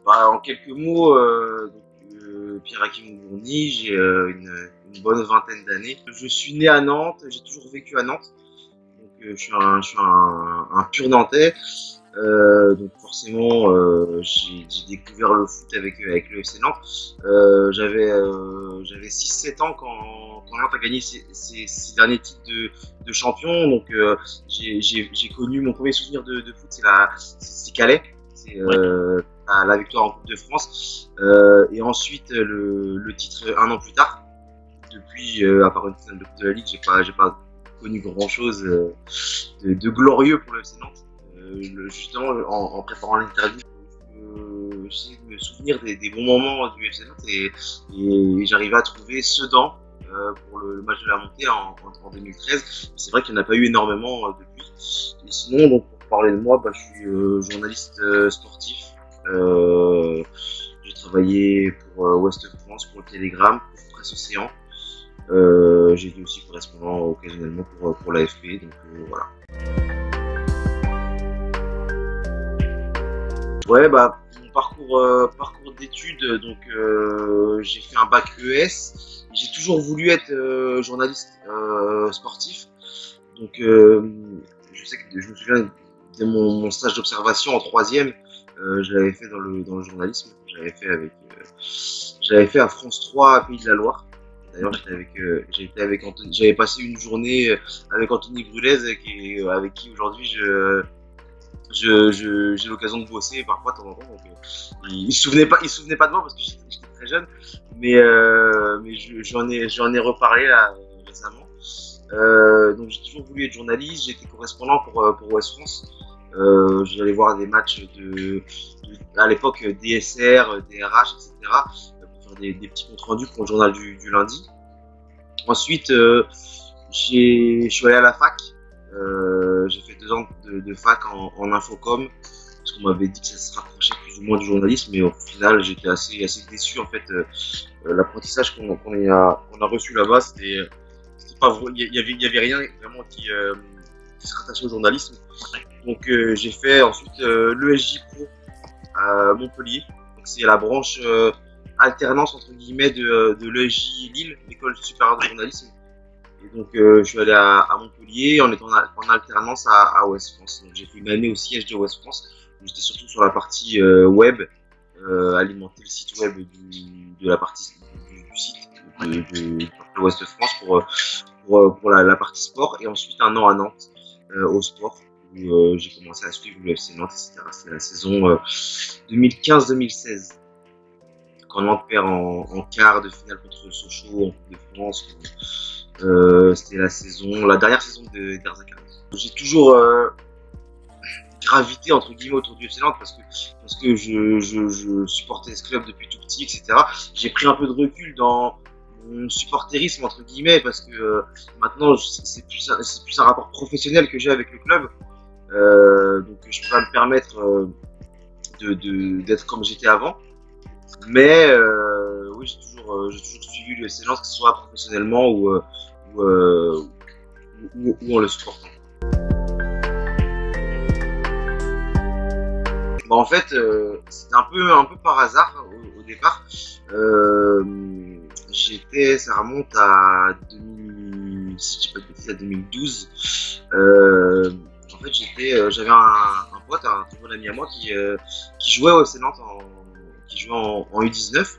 En quelques mots, Pierre-Hakim Bourny, j'ai une bonne vingtaine d'années. Je suis né à Nantes, j'ai toujours vécu à Nantes. Donc je suis un pur Nantais. Donc forcément, j'ai découvert le foot avec le FC Nantes. J'avais 6-7 ans quand Nantes a gagné ses derniers titres de champion. Donc j'ai connu mon premier souvenir de foot, c'est Calais. C'est la victoire en Coupe de France. Et ensuite le titre un an plus tard. Depuis, à part une finale de Coupe de la Ligue, j'ai pas connu grand chose de glorieux pour le FC Nantes. Justement, en préparant l'interview, j'essaie de me souvenir des bons moments du FC Nantes et j'arrivais à trouver Sedan pour le match de la montée en 2013. C'est vrai qu'il n'y en a pas eu énormément depuis. Et sinon, donc, pour parler de moi, je suis journaliste sportif. J'ai travaillé pour Ouest France, pour le Télégramme, pour Presse Océan. J'ai été aussi correspondant occasionnellement pour l'AFP, donc voilà. Ouais, mon parcours d'études, donc j'ai fait un bac ES. J'ai toujours voulu être journaliste sportif. Donc je sais que je me souviens de mon stage d'observation en troisième, je l'avais fait dans le journalisme. J'avais fait à France 3 à Pays de la Loire. D'ailleurs, j'avais passé une journée avec Anthony Brulez, avec qui aujourd'hui j'ai l'occasion de bosser parfois de temps en temps. Donc, il se souvenait pas de moi parce que j'étais très jeune, mais j'en ai reparlé là récemment. Donc j'ai toujours voulu être journaliste. J'étais correspondant pour Ouest France. J'allais voir des matchs à l'époque DSR, DRH, etc. pour faire des petits comptes rendus pour le journal du lundi. Ensuite, je suis allé à la fac. J'ai fait 2 ans de fac en infocom parce qu'on m'avait dit que ça se rapprochait plus ou moins du journalisme, mais au final j'étais assez déçu en fait. L'apprentissage qu'on a reçu là-bas, c'était pas il y avait rien vraiment qui se rattachait au journalisme. Donc j'ai fait ensuite l'ESJ Pro à Montpellier. Donc c'est la branche alternance entre guillemets de l'ESJ Lille, l'école supérieure de journalisme. Et donc je suis allé à Montpellier en étant en alternance à Ouest France. Donc j'ai fait une année au siège de Ouest France. J'étais surtout sur la partie web, alimenter le site web de la partie du site de Ouest France pour la partie sport. Et ensuite un an à Nantes au sport où j'ai commencé à suivre le FC Nantes, etc. C'était la saison 2015-2016. Quand Nantes perd en quart de finale contre Sochaux en Coupe de France. C'était la dernière saison d'Erzakhan. J'ai toujours gravité entre guillemets autour du FC Nantes parce que je supportais ce club depuis tout petit, etc. J'ai pris un peu de recul dans mon supporterisme entre guillemets parce que maintenant c'est plus un rapport professionnel que j'ai avec le club. Donc je peux pas me permettre d'être comme j'étais avant. Mais oui, j'ai toujours suivi le FC Nantes, que ce soit professionnellement ou en le supportant. En fait, c'était un peu par hasard au départ. Ça remonte à 2012. En fait, j'avais un pote, un très bon ami à moi qui jouait au FC Nantes qui jouait en U19.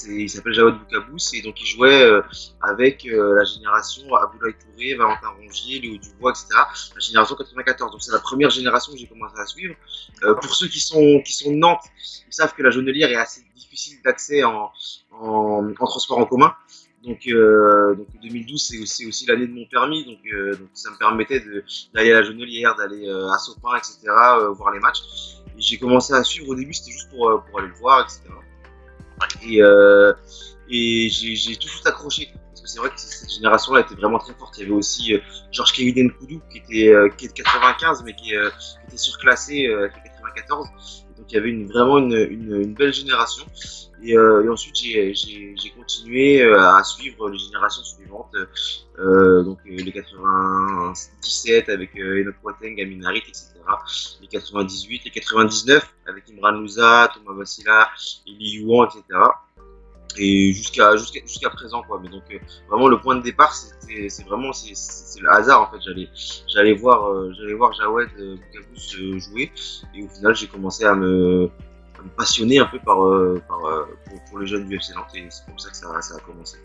Il s'appelle Jawad Boukabous et donc il jouait avec la génération Abdoulaye Touré, Valentin Rongier, Léo Dubois, etc. La génération 94. Donc c'est la première génération que j'ai commencé à suivre. Pour ceux qui sont de Nantes, ils savent que la Jaunelière est assez difficile d'accès en transport en commun. Donc 2012 c'est aussi l'année de mon permis, donc ça me permettait d'aller à la Jaunelière, d'aller à Sopin, etc. Voir les matchs. Et j'ai commencé à suivre au début, c'était juste pour aller le voir, etc. Et j'ai tout de suite accroché parce que c'est vrai que cette génération-là était vraiment très forte. Il y avait aussi Georges Kevin Nkoudou qui est de 95 mais qui était surclassé, qui est 94. Et donc il y avait vraiment une belle génération. Et ensuite, j'ai continué à suivre les générations suivantes, donc les 97 avec Enoch Boateng, Amin Harit, etc. Les 98, les 99 avec Imran Louza, Thomas Vassila, Eli Youan, etc. Et jusqu'à présent, quoi. Mais donc vraiment le point de départ, c'est vraiment c'est le hasard, en fait. J'allais voir Jawed Boukabous jouer, et au final j'ai commencé à me passionner un peu pour les jeunes du FC Nantes, et c'est comme ça que ça a commencé.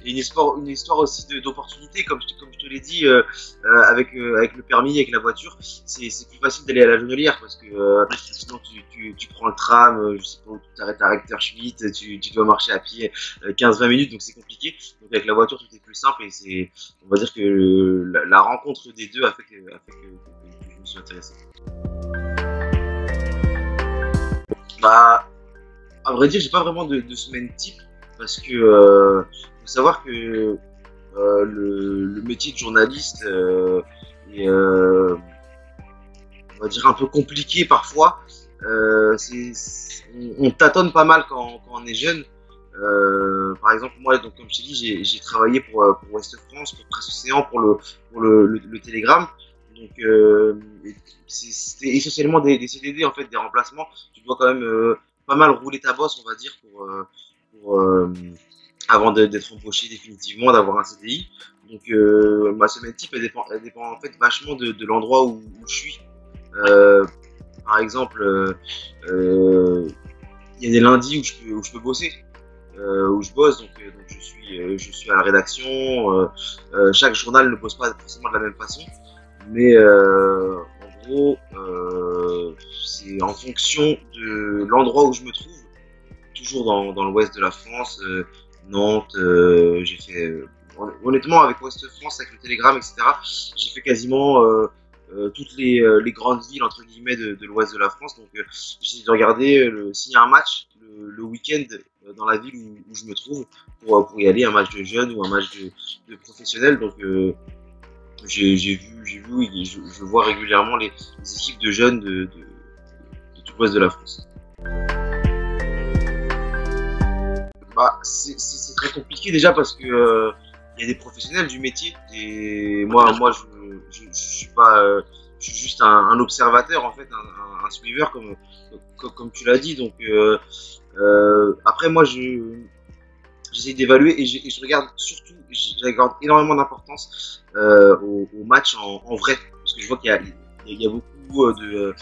Et une histoire aussi d'opportunité, comme je te l'ai dit, avec le permis, avec la voiture, c'est plus facile d'aller à la Jonelière, parce que sinon tu prends le tram, je sais pas où tu t'arrêtes à Rector Schmitt, tu dois marcher à pied 15-20 minutes, donc c'est compliqué. Donc avec la voiture, tout est plus simple, et on va dire que la rencontre des deux a fait que je me suis intéressé. Bah, à vrai dire, j'ai pas vraiment de semaine type, parce que faut savoir que le métier de journaliste est, on va dire, un peu compliqué parfois. On tâtonne pas mal quand on est jeune. Par exemple, moi, donc, comme je t'ai dit, j'ai travaillé pour Ouest France, pour Presse Océan, pour le Télégramme. Donc, c'était essentiellement des CDD, en fait, des remplacements. Tu dois quand même pas mal rouler ta bosse, on va dire, avant d'être embauché définitivement, d'avoir un CDI. Donc ma semaine type, elle dépend en fait vachement de l'endroit où je suis. Par exemple, il y a des lundis où je peux bosser, où je bosse, donc je suis à la rédaction. Chaque journal ne bosse pas forcément de la même façon, mais en gros, c'est en fonction de l'endroit où je me trouve, toujours dans l'ouest de la France, Nantes. J'ai fait, honnêtement, avec Ouest France, avec le Télégramme, etc., j'ai fait quasiment toutes les grandes villes, entre guillemets, de l'ouest de la France. Donc j'essaie de regarder s'il y a un match le week-end dans la ville où je me trouve, pour y aller, un match de jeunes ou un match de professionnels. Donc j'ai vu et je vois régulièrement les équipes de jeunes de tout l'ouest de la France. Bah, c'est très compliqué déjà, parce que y a des professionnels du métier, et moi je suis pas, je suis juste un observateur, en fait, un suiveur, comme tu l'as dit. Donc après, moi j'essaie d'évaluer, et je regarde surtout, j'accorde énormément d'importance aux matchs en vrai, parce que je vois qu'il y a beaucoup de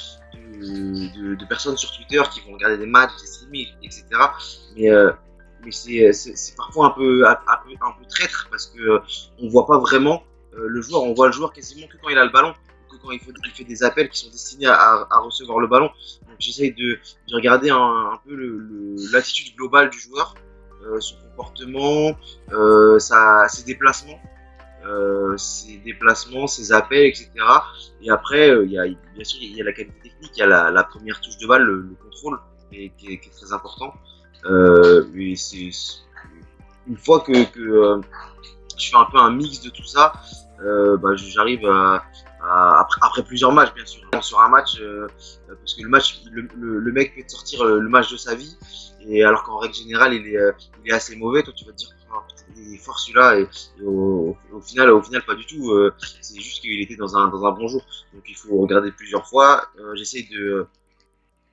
personnes sur Twitter qui vont regarder des matchs, des streamings, etc. Mais c'est parfois un peu traître, parce que on voit pas vraiment le joueur. On voit le joueur quasiment que quand il a le ballon, que quand il fait des appels qui sont destinés à recevoir le ballon. Donc j'essaye de regarder un peu l'attitude globale du joueur, son comportement, ses déplacements, ses appels, etc. Et après, bien sûr, il y a la qualité technique, il y a la première touche de balle, le contrôle, qui est très important. Et c'est une fois que je fais un peu un mix de tout ça, bah, j'arrive après plusieurs matchs, bien sûr, sur un match, parce que le match, le mec peut te sortir le match de sa vie, et alors qu'en règle générale il est assez mauvais. Toi tu vas te dire, oh, putain, il est fort celui-là, et au final pas du tout. C'est juste qu'il était dans un bon jour. Donc il faut regarder plusieurs fois. J'essaye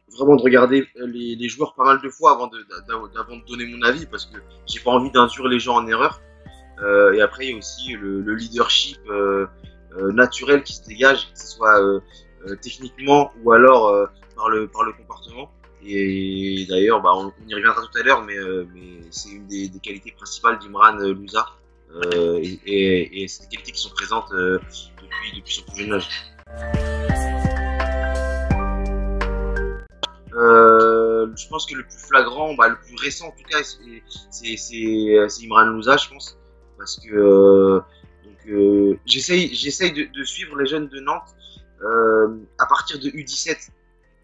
vraiment de regarder les joueurs pas mal de fois avant de donner mon avis, parce que j'ai pas envie d'induire les gens en erreur. Et après, il y a aussi le leadership naturel qui se dégage, que ce soit techniquement ou alors par le comportement. Et d'ailleurs, bah, on y reviendra tout à l'heure, mais c'est une des qualités principales d'Imran Louza, et c'est des qualités qui sont présentes depuis son plus jeune âge. Je pense que le plus flagrant, bah, le plus récent en tout cas, c'est Imran Louza, je pense, parce que j'essaye de suivre les jeunes de Nantes à partir de U17,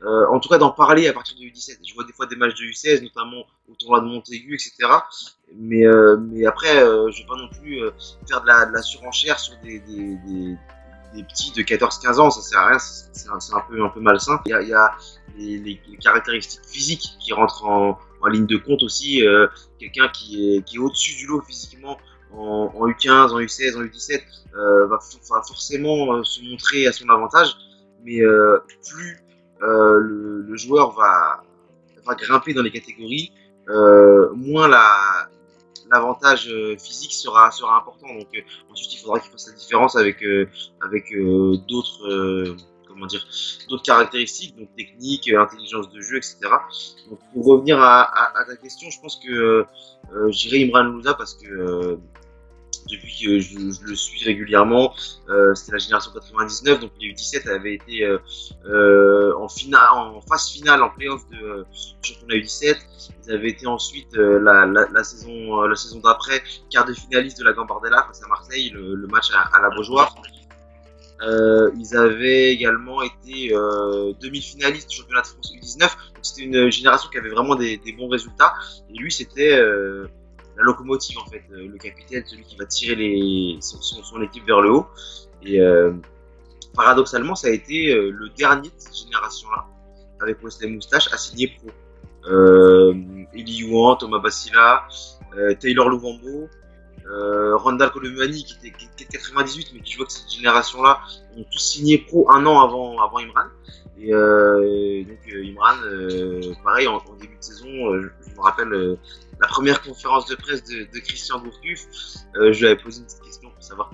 en tout cas d'en parler à partir de U17. Je vois des fois des matchs de U16, notamment au tournoi de Montaigu, etc. Mais après, je vais pas non plus faire de la surenchère sur des des petits de 14-15 ans, ça sert à rien, c'est un peu malsain. Il y a les caractéristiques physiques qui rentrent en ligne de compte aussi. Quelqu'un qui est au-dessus du lot physiquement en U15, en U16, en U17 va forcément se montrer à son avantage, mais plus le joueur va grimper dans les catégories, moins l'avantage physique sera important. Donc ensuite il faudra qu'il fasse la différence avec d'autres comment dire, d'autres caractéristiques, donc technique, intelligence de jeu, etc. Donc pour revenir à ta question, je pense que je dirais Imran Louza parce que depuis que je le suis régulièrement, c'était la génération 99, donc les U17 avaient été en phase finale, en play-off de championnat U17. Ils avaient été ensuite la saison d'après quart de finaliste de la Gambardella face à Marseille, le match à la Beaujoire. Ils avaient également été demi-finalistes du championnat de France U19, donc c'était une génération qui avait vraiment des bons résultats. Et lui, c'était la locomotive en fait, le capitaine, celui qui va tirer son équipe vers le haut. Et paradoxalement, ça a été le dernier de cette génération-là, avec Wesley Moustache, à signer pro. Eli Youan, Thomas Basila, Taylor Louvambo, Randall Colomani qui était de 98, mais tu vois que cette génération-là ont tous signé pro un an avant Imran. Et donc Imran, pareil, en début de saison, je me rappelle la première conférence de presse de Christian Gourcuff, je lui avais posé une petite question pour savoir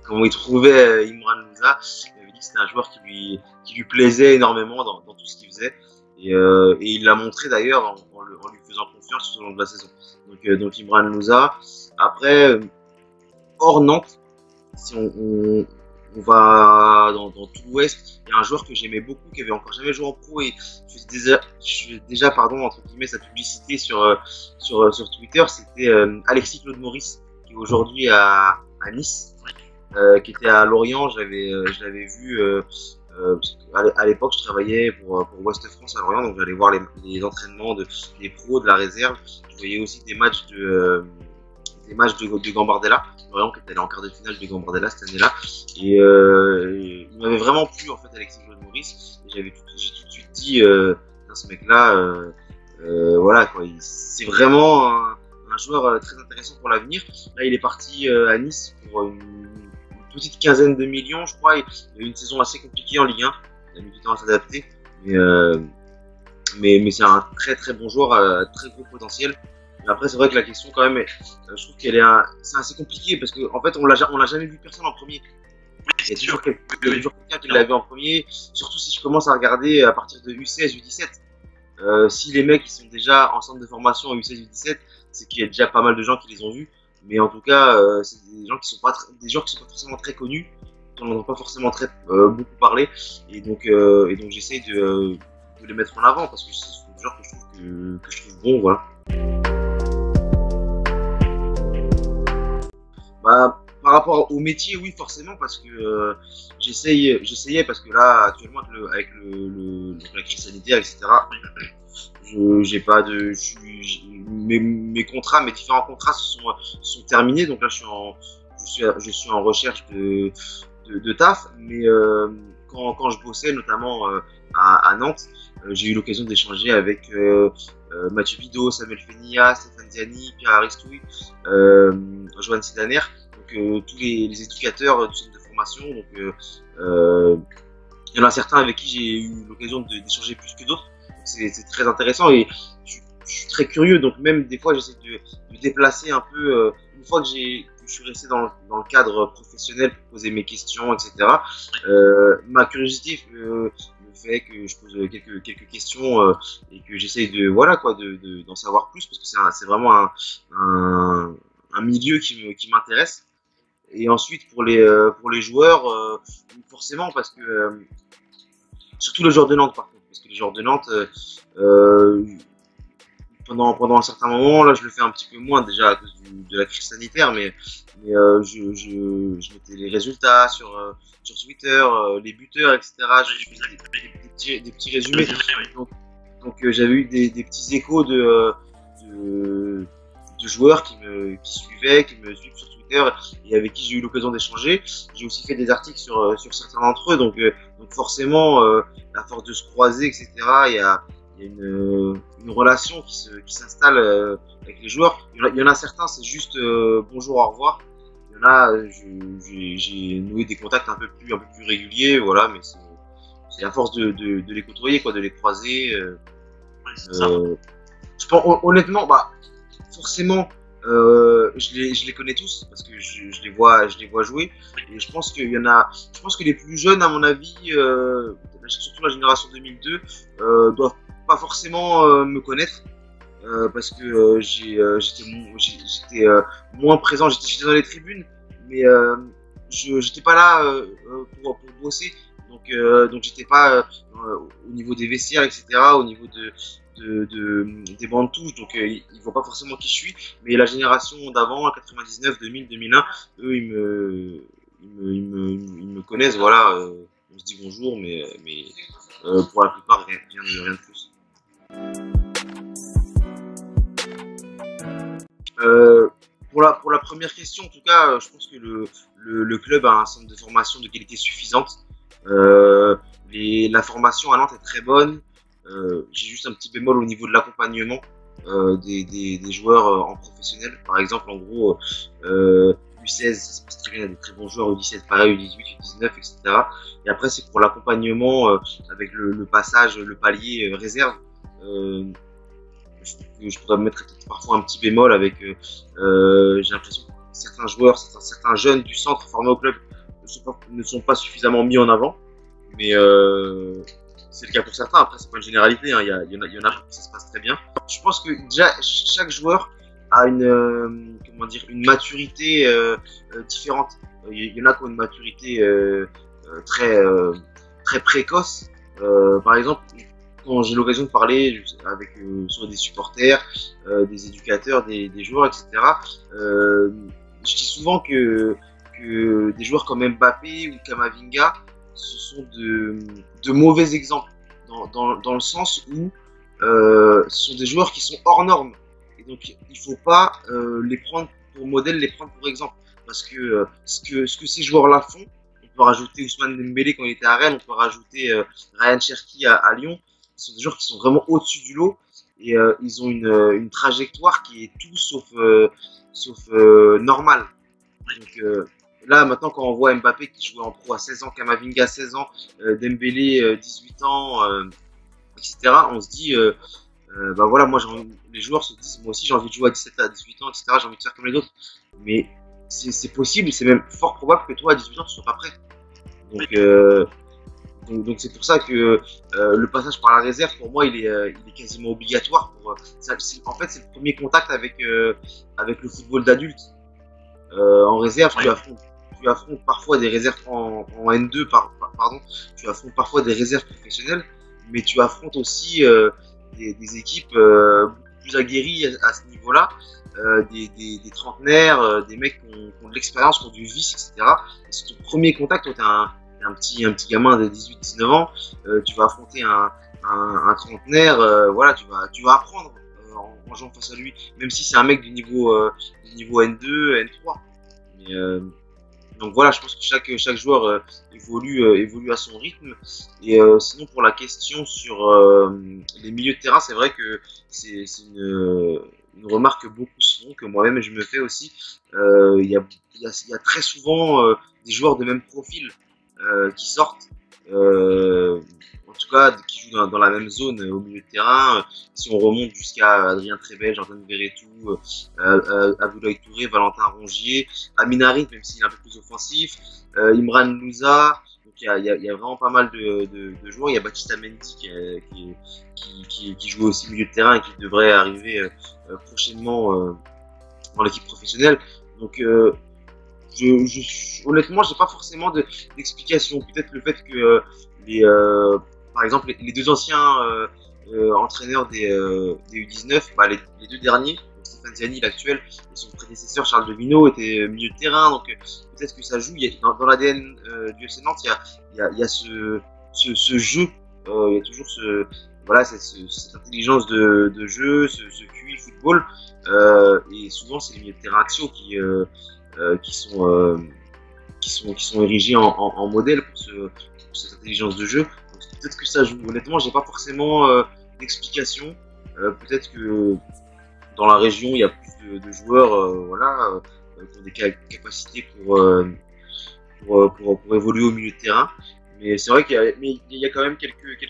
comment il trouvait Imran Louza. Il avait dit que c'était un joueur qui lui plaisait énormément dans tout ce qu'il faisait. Et il l'a montré d'ailleurs en lui faisant confiance tout au long de la saison. Donc Imran Louza. Après, hors Nantes, si on va dans tout l'Ouest, il y a un joueur que j'aimais beaucoup, qui avait encore jamais joué en pro, et je fais déjà entre guillemets sa publicité sur Twitter. C'était Alexis Claude Maurice, qui est aujourd'hui à Nice, qui était à Lorient. Je l'avais vu à l'époque, je travaillais pour Ouest France à Lorient, donc j'allais voir les entraînements des pros, de la réserve. Je voyais aussi des matchs de Gambardella. Lorient qui était allé en quart de finale de Gambardella cette année-là. Et il m'avait vraiment plu en fait, Alexis Claude Maurice. Et j'ai tout de suite dit, ce mec-là, voilà quoi, c'est vraiment un joueur très intéressant pour l'avenir. Là, il est parti à Nice pour une petite quinzaine de millions, je crois. Il a eu une saison assez compliquée en Ligue 1. Il a mis du temps à s'adapter. Mais c'est un très très bon joueur, très gros potentiel. Mais après, c'est vrai que la question, quand même, je trouve c'est assez compliqué parce qu'en fait, on l'a jamais vu personne en premier. Il y a toujours quelqu'un qui l'a vu en premier, surtout si je commence à regarder à partir de U16, U17. Si les mecs ils sont déjà en centre de formation en U16, U17, c'est qu'il y a déjà pas mal de gens qui les ont vus. Mais en tout cas, c'est des gens qui sont pas forcément très connus, dont on n'entend pas forcément beaucoup parler. Et donc j'essaye de les mettre en avant parce que c'est des gens que je trouve bons, voilà. Bah, par rapport au métier, oui, forcément, parce que j'essayais, parce que là, actuellement, avec la crise sanitaire, etc., j'ai pas de, mes contrats, mes différents contrats sont terminés, donc là, je suis en recherche de taf, mais quand je bossais, notamment à Nantes, j'ai eu l'occasion d'échanger avec Mathieu Bidot, Samuel Fenilla, Stéphane Ziani, Pierre Aristouille, Johan Sidaner, donc tous les éducateurs du centre de formation. Donc il y en a certains avec qui j'ai eu l'occasion d'échanger plus que d'autres. C'est très intéressant et je suis très curieux. Donc même des fois j'essaie de déplacer un peu. Une fois que je suis resté dans le cadre professionnel pour poser mes questions, etc. Ma curiosité fait que je pose quelques questions et que j'essaye d'en savoir plus parce que c'est vraiment un milieu qui m'intéresse. Et ensuite pour les joueurs, forcément parce que surtout les joueurs de Nantes par contre, parce que les joueurs de Nantes pendant un certain moment, là je le fais un petit peu moins déjà à cause de la crise sanitaire, mais je mettais les résultats sur Twitter, les buteurs, etc. Je faisais des petits résumés. Donc j'avais eu des petits échos de joueurs qui suivaient, qui me suivent sur Twitter directeurs et avec qui j'ai eu l'occasion d'échanger. J'ai aussi fait des articles sur certains d'entre eux, donc forcément, à force de se croiser, etc., il y a une relation qui s'installe avec les joueurs. Il y en a certains, c'est juste bonjour, au revoir. Il y en a, j'ai noué des contacts un peu plus réguliers, voilà, mais c'est à force de les côtoyer, quoi, de les croiser. Je pense, honnêtement, bah, forcément, je les connais tous parce que je les vois jouer. Et je pense qu'il y en a, je pense que les plus jeunes, à mon avis, surtout la génération 2002, doivent pas forcément me connaître. Parce que j'étais moins présent, j'étais dans les tribunes, mais j'étais pas là pour bosser, donc j'étais pas au niveau des vestiaires, etc., au niveau des bancs de touche, donc ils voient pas forcément qui je suis, mais la génération d'avant, 99, 2000, 2001, eux ils me connaissent, voilà, on se dit bonjour, mais pour la plupart rien de plus. Pour la première question, en tout cas, je pense que le club a un centre de formation de qualité suffisante. La formation à Nantes est très bonne. J'ai juste un petit bémol au niveau de l'accompagnement des joueurs en professionnel. Par exemple, en gros, U16, ça se passe très bien, il y a des très bons joueurs, U17 pareil, U18, U19, etc. Et après, c'est pour l'accompagnement avec le passage, le palier réserve. Je pourrais mettre parfois un petit bémol avec, j'ai l'impression que certains joueurs, certains jeunes du centre formés au club ne sont pas suffisamment mis en avant, mais c'est le cas pour certains. Après, c'est pas une généralité, hein. Il y en a qui ça se passe très bien. Je pense que déjà chaque joueur a une maturité différente. Il y en a qui ont une maturité très précoce. Par exemple, quand j'ai l'occasion de parler avec soit des supporters, des éducateurs, des joueurs, etc., je dis souvent que des joueurs comme Mbappé ou Camavinga, ce sont de mauvais exemples, dans le sens où ce sont des joueurs qui sont hors normes. Et donc il ne faut pas les prendre pour modèle, les prendre pour exemple. Parce que ce que ces joueurs-là font, on peut rajouter Ousmane Dembélé quand il était à Rennes, on peut rajouter Ryan Cherki à Lyon. Ce sont des joueurs qui sont vraiment au-dessus du lot et ils ont une trajectoire qui est tout sauf normale. Donc là, maintenant, quand on voit Mbappé qui jouait en pro à 16 ans, Camavinga 16 ans, Dembélé 18 ans, etc., on se dit, bah voilà, les joueurs se disent, moi aussi j'ai envie de jouer à 17 à 18 ans, etc., j'ai envie de faire comme les autres. Mais c'est possible, c'est même fort probable que toi à 18 ans tu sois pas prêt. Donc c'est pour ça que le passage par la réserve, pour moi, il est quasiment obligatoire. En fait, c'est le premier contact avec le football d'adulte. En réserve, tu affrontes parfois des réserves en N2, pardon, tu affrontes parfois des réserves professionnelles, mais tu affrontes aussi des équipes beaucoup plus aguerries à ce niveau-là, des trentenaires, des mecs qui ont de l'expérience, qui ont du vice, etc. Et c'est ton premier contact, toi, t'es un petit gamin de 18-19 ans, tu vas affronter un trentenaire, voilà, tu vas apprendre en jouant face à lui, même si c'est un mec du niveau N2, N3. Mais, donc voilà, je pense que chaque joueur évolue à son rythme. Et sinon, pour la question sur les milieux de terrain, c'est vrai que c'est une remarque beaucoup souvent, que moi-même je me fais aussi. Il y a très souvent des joueurs de même profil qui sortent, en tout cas qui jouent dans la même zone au milieu de terrain. Si on remonte jusqu'à Adrien Trebel, Jordan Verretou, Abdoulaye Touré, Valentin Rongier, Amin Harit, même s'il est un peu plus offensif, Imran Louza. Donc il y a vraiment pas mal de joueurs. Il y a Baptiste Mendy qui joue aussi milieu de terrain et qui devrait arriver prochainement dans l'équipe professionnelle. Donc honnêtement, j'ai pas forcément d'explication. Peut-être le fait que par exemple, les deux anciens entraîneurs des U19, bah, les deux derniers, donc Stéphane Ziani, l'actuel, et son prédécesseur Charles Devino, étaient milieu de terrain. Donc peut-être que ça joue. Dans l'ADN du FC Nantes, il y a ce jeu. Il y a toujours cette intelligence de jeu, ce QI football. Et souvent, c'est les milieux de terrain axiaux qui sont érigés en modèle pour cette intelligence de jeu. Peut-être que ça joue. Honnêtement, j'ai pas forcément d'explication. Peut-être que dans la région, il y a plus de joueurs, voilà, qui ont des capacités pour évoluer au milieu de terrain. Mais c'est vrai qu'il y a quand même quelques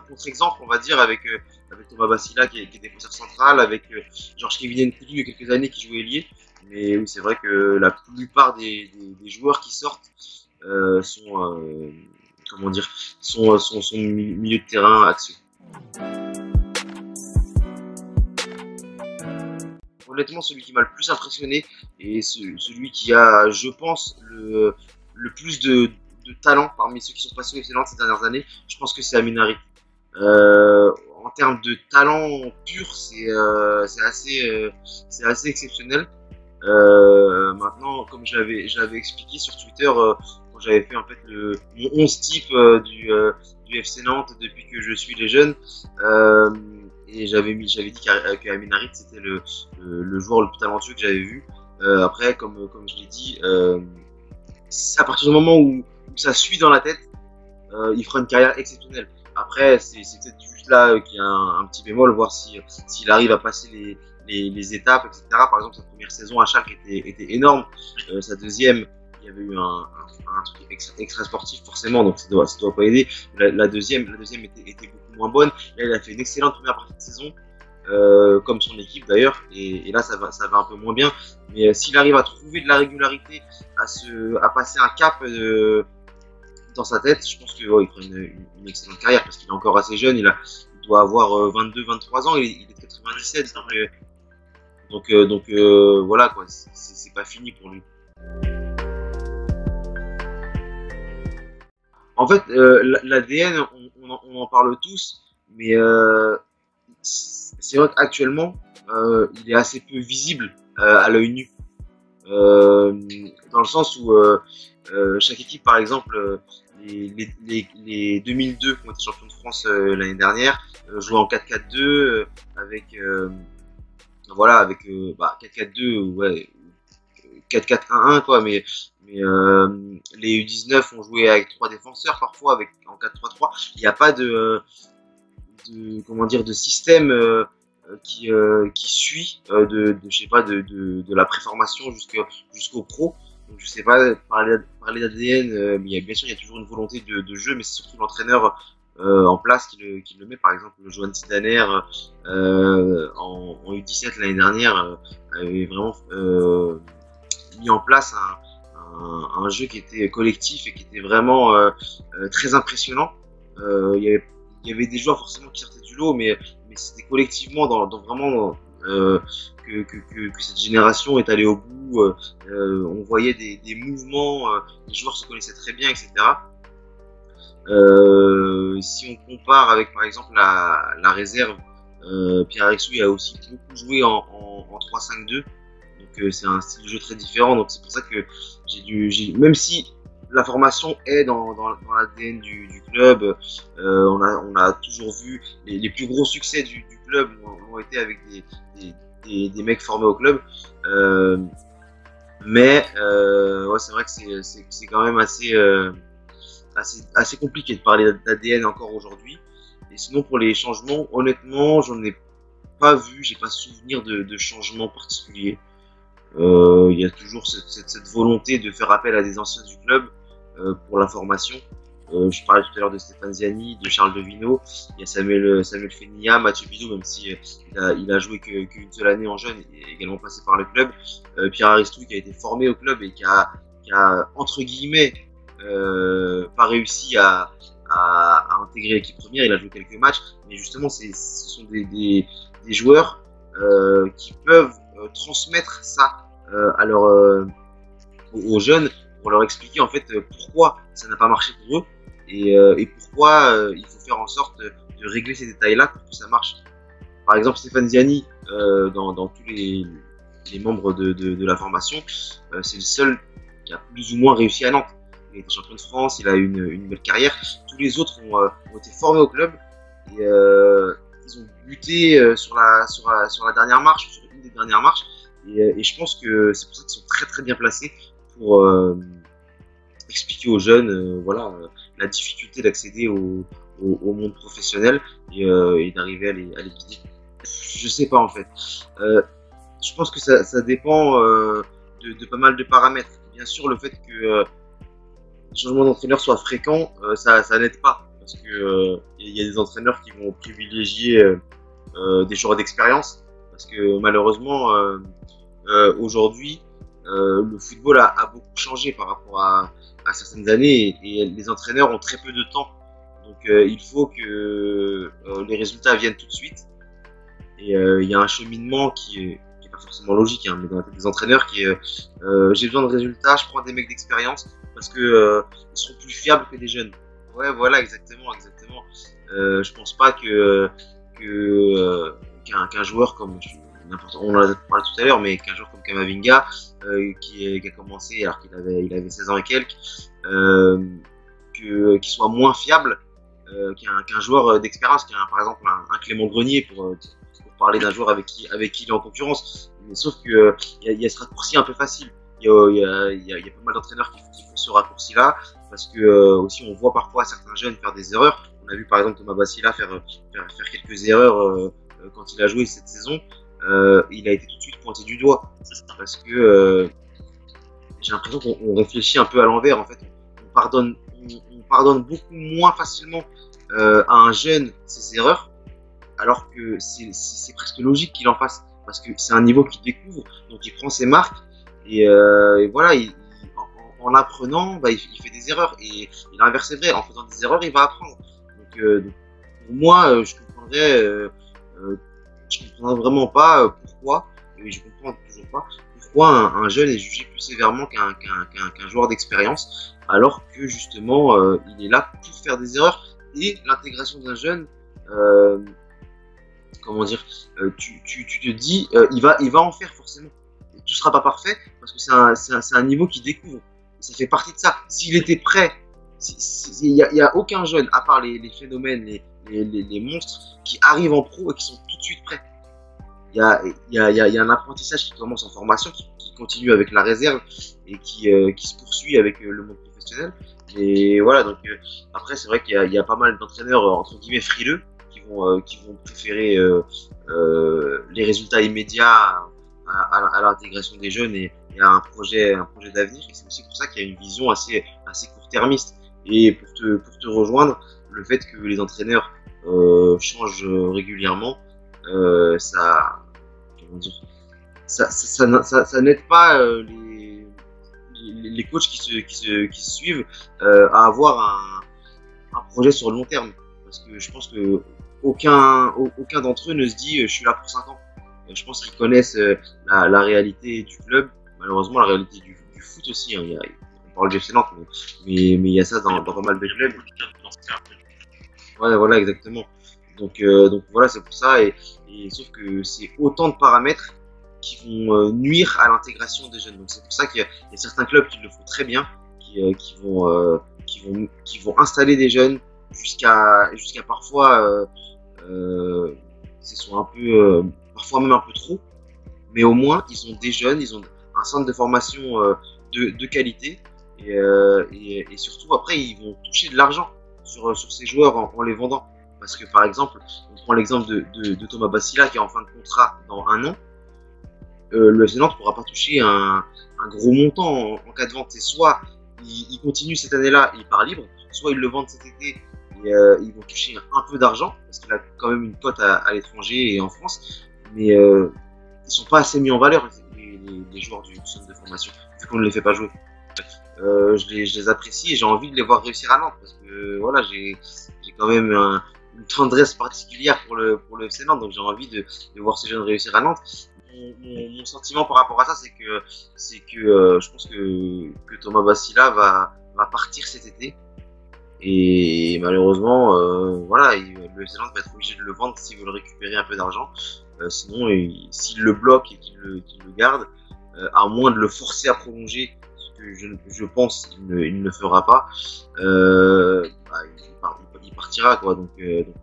contre-exemples, on va dire, avec Thomas Basila qui est défenseur central, avec Georges Kevin Nkoudou il y a quelques années qui jouait ailier. Mais oui, c'est vrai que la plupart des joueurs qui sortent sont, comment dire, sont milieu de terrain axiaux. Honnêtement, celui qui m'a le plus impressionné et celui qui a, je pense, le plus de talent parmi ceux qui sont passés au FC Nantes ces dernières années, je pense que c'est Amine Harit. En termes de talent pur, c'est assez exceptionnel. Maintenant, comme j'avais expliqué sur Twitter, quand j'avais fait en fait mon 11 type du FC Nantes depuis que je suis les jeunes, et j'avais dit qu'Amine Harit c'était le joueur le plus talentueux que j'avais vu. Après, comme je l'ai dit, c'est à partir du moment où ça suit dans la tête, il fera une carrière exceptionnelle. Après, c'est peut-être juste là qu'il y a un petit bémol, voir s'il arrive à passer les étapes, etc. Par exemple, sa première saison à Schalke était énorme. Sa deuxième, il y avait eu un truc extra sportif forcément, donc ça doit pas aider. La deuxième était beaucoup moins bonne. Là, il a fait une excellente première partie de saison, comme son équipe d'ailleurs. Et là, ça va un peu moins bien. Mais s'il arrive à trouver de la régularité, à passer un cap dans sa tête, je pense qu'il fera une excellente carrière parce qu'il est encore assez jeune. Il doit avoir 22-23 ans. Il est de 97, donc voilà quoi. C'est pas fini pour lui. En fait, l'ADN, on en parle tous, mais c'est vrai qu'actuellement, il est assez peu visible à l'œil nu. Dans le sens où chaque équipe, par exemple, les 2002 qui ont été champions de France l'année dernière, jouaient en 4-4-2 avec voilà, avec 4-4-2, ouais, 4-4-1-1 quoi, mais les U19 ont joué avec 3 défenseurs parfois, en 4-3-3. Il n'y a pas de système qui suit je sais pas, de la préformation jusqu'au pro. Donc, je sais pas parler d'ADN, mais bien sûr il y a toujours une volonté de jeu, mais c'est surtout l'entraîneur en place qui le met. Par exemple, Johan Zidaner en U17 l'année dernière avait vraiment mis en place un jeu qui était collectif et qui était vraiment très impressionnant. Il y avait des joueurs forcément qui sortaient du lot, mais c'était collectivement vraiment que cette génération est allée au bout. On voyait des mouvements, les joueurs se connaissaient très bien, etc. Si on compare avec par exemple la réserve, Pierre Arixou a aussi beaucoup joué en 3-5-2, donc c'est un style de jeu très différent. Donc c'est pour ça que même si la formation est dans l'ADN du club, on a toujours vu les plus gros succès du club ont été avec des mecs formés au club, mais ouais, c'est vrai que c'est quand même assez compliqué de parler d'ADN encore aujourd'hui. Et sinon, pour les changements, honnêtement, j'en ai pas vu, j'ai pas souvenir de changements particuliers. Il y a toujours cette volonté de faire appel à des anciens du club pour la formation. Je parlais tout à l'heure de Stéphane Ziani, de Charles Devino. Il y a Samuel Fenilla, Mathieu Bidot, même si il a joué qu'une seule année en jeune, et également passé par le club. Pierre Aristou qui a été formé au club et qui a entre guillemets pas réussi à intégrer l'équipe première. Il a joué quelques matchs, mais justement ce sont des joueurs qui peuvent transmettre ça aux jeunes, pour leur expliquer en fait pourquoi ça n'a pas marché pour eux et pourquoi il faut faire en sorte de régler ces détails-là pour que ça marche. Par exemple, Stéphane Ziani, dans tous les membres de la formation, c'est le seul qui a plus ou moins réussi à Nantes. Il a été champion de France, il a eu une belle carrière. Tous les autres ont été formés au club et ils ont buté sur la dernière marche, sur une des dernières marches. Et je pense que c'est pour ça qu'ils sont très très bien placés pour expliquer aux jeunes voilà, la difficulté d'accéder au monde professionnel et d'arriver à les guider. Je sais pas en fait. Je pense que ça dépend de pas mal de paramètres. Bien sûr, le fait que le changement d'entraîneur soit fréquent, ça n'aide pas. Parce que y a des entraîneurs qui vont privilégier des joueurs d'expérience. Parce que malheureusement, aujourd'hui, le football a beaucoup changé par rapport à certaines années et les entraîneurs ont très peu de temps. Donc il faut que les résultats viennent tout de suite. Et il y a un cheminement qui est pas forcément logique, hein, mais dans la tête des entraîneurs qui est j'ai besoin de résultats, je prends des mecs d'expérience parce que ils sont plus fiables que des jeunes. Ouais, voilà, exactement, exactement. Je pense pas qu'un joueur comme on en a parlé tout à l'heure, mais qu'un joueur comme Kamavinga qui a commencé alors qu'il avait 16 ans et quelques, qu'il soit moins fiable qu'un joueur d'expérience, par exemple un Clément Grenier pour parler d'un joueur avec qui il est en concurrence. Mais sauf que y a ce raccourci un peu facile. Il y a pas mal d'entraîneurs qui font ce raccourci-là parce que aussi on voit parfois certains jeunes faire des erreurs. On a vu par exemple Thomas Bassila faire quelques erreurs quand il a joué cette saison. Il a été tout de suite pointé du doigt parce que j'ai l'impression qu'on réfléchit un peu à l'envers. En fait, on pardonne beaucoup moins facilement à un jeune ses erreurs, alors que c'est presque logique qu'il en fasse, parce que c'est un niveau qu'il découvre, donc il prend ses marques, et voilà, en apprenant, bah, il fait des erreurs, et l'inverse est vrai, en faisant des erreurs, il va apprendre. Donc pour moi, je comprends vraiment pas pourquoi, et je comprends toujours pas, pourquoi un jeune est jugé plus sévèrement qu'un joueur d'expérience, alors que justement, il est là pour faire des erreurs, et l'intégration d'un jeune, comment dire, tu te dis, il va en faire forcément. Et tout sera pas parfait parce que c'est un niveau qu'il découvre. Ça fait partie de ça. S'il était prêt, il y a aucun jeune, à part les phénomènes, les monstres, qui arrivent en pro et qui sont tout de suite prêts. Il y a un apprentissage qui commence en formation, qui continue avec la réserve et qui se poursuit avec le monde professionnel. Et voilà, donc après c'est vrai qu'il y a pas mal d'entraîneurs entre guillemets frileux qui vont préférer les résultats immédiats à l'intégration des jeunes et à un projet d'avenir. Et c'est aussi pour ça qu'il y a une vision assez court-termiste. Et pour te rejoindre, le fait que les entraîneurs changent régulièrement, ça n'aide pas les coachs qui se suivent à avoir un projet sur le long terme. Parce que je pense que aucun d'entre eux ne se dit je suis là pour 5 ans. Je pense qu'ils connaissent la réalité du club, malheureusement la réalité du foot aussi. Hein. On parle du FC Nantes, mais il y a ça dans pas mal de clubs. Ouais, voilà, exactement. Donc voilà, c'est pour ça. Et sauf que c'est autant de paramètres qui vont nuire à l'intégration des jeunes. Donc c'est pour ça qu'il y a certains clubs qui le font très bien, qui vont installer des jeunes jusqu'à parfois ce soit un peu parfois même un peu trop, mais au moins ils ont des jeunes, ils ont un centre de formation de qualité et surtout après ils vont toucher de l'argent sur ces joueurs en les vendant, parce que par exemple on prend l'exemple de Thomas Bassila qui est en fin de contrat dans 1 an. Le FC Nantes ne pourra pas toucher un gros montant en cas de vente. C'est soit il continue cette année-là et il part libre, soit ils le vendent cet été et ils vont toucher un peu d'argent parce qu'il a quand même une cote à l'étranger et en France, mais ils sont pas assez mis en valeur les joueurs du centre de formation vu qu'on ne les fait pas jouer. Je les apprécie et j'ai envie de les voir réussir à Nantes parce que voilà, j'ai quand même une tendresse particulière pour le FC Nantes, donc j'ai envie de voir ces jeunes réussir à Nantes. Mon sentiment par rapport à ça, c'est que je pense que Thomas Bassila va partir cet été. Et malheureusement, voilà, le FC Nantes va être obligé de le vendre s'il veut récupérer un peu d'argent. Sinon, s'il le bloque et qu'il le garde, à moins de le forcer à prolonger, ce que je pense qu'il ne le fera pas, il partira, quoi. Donc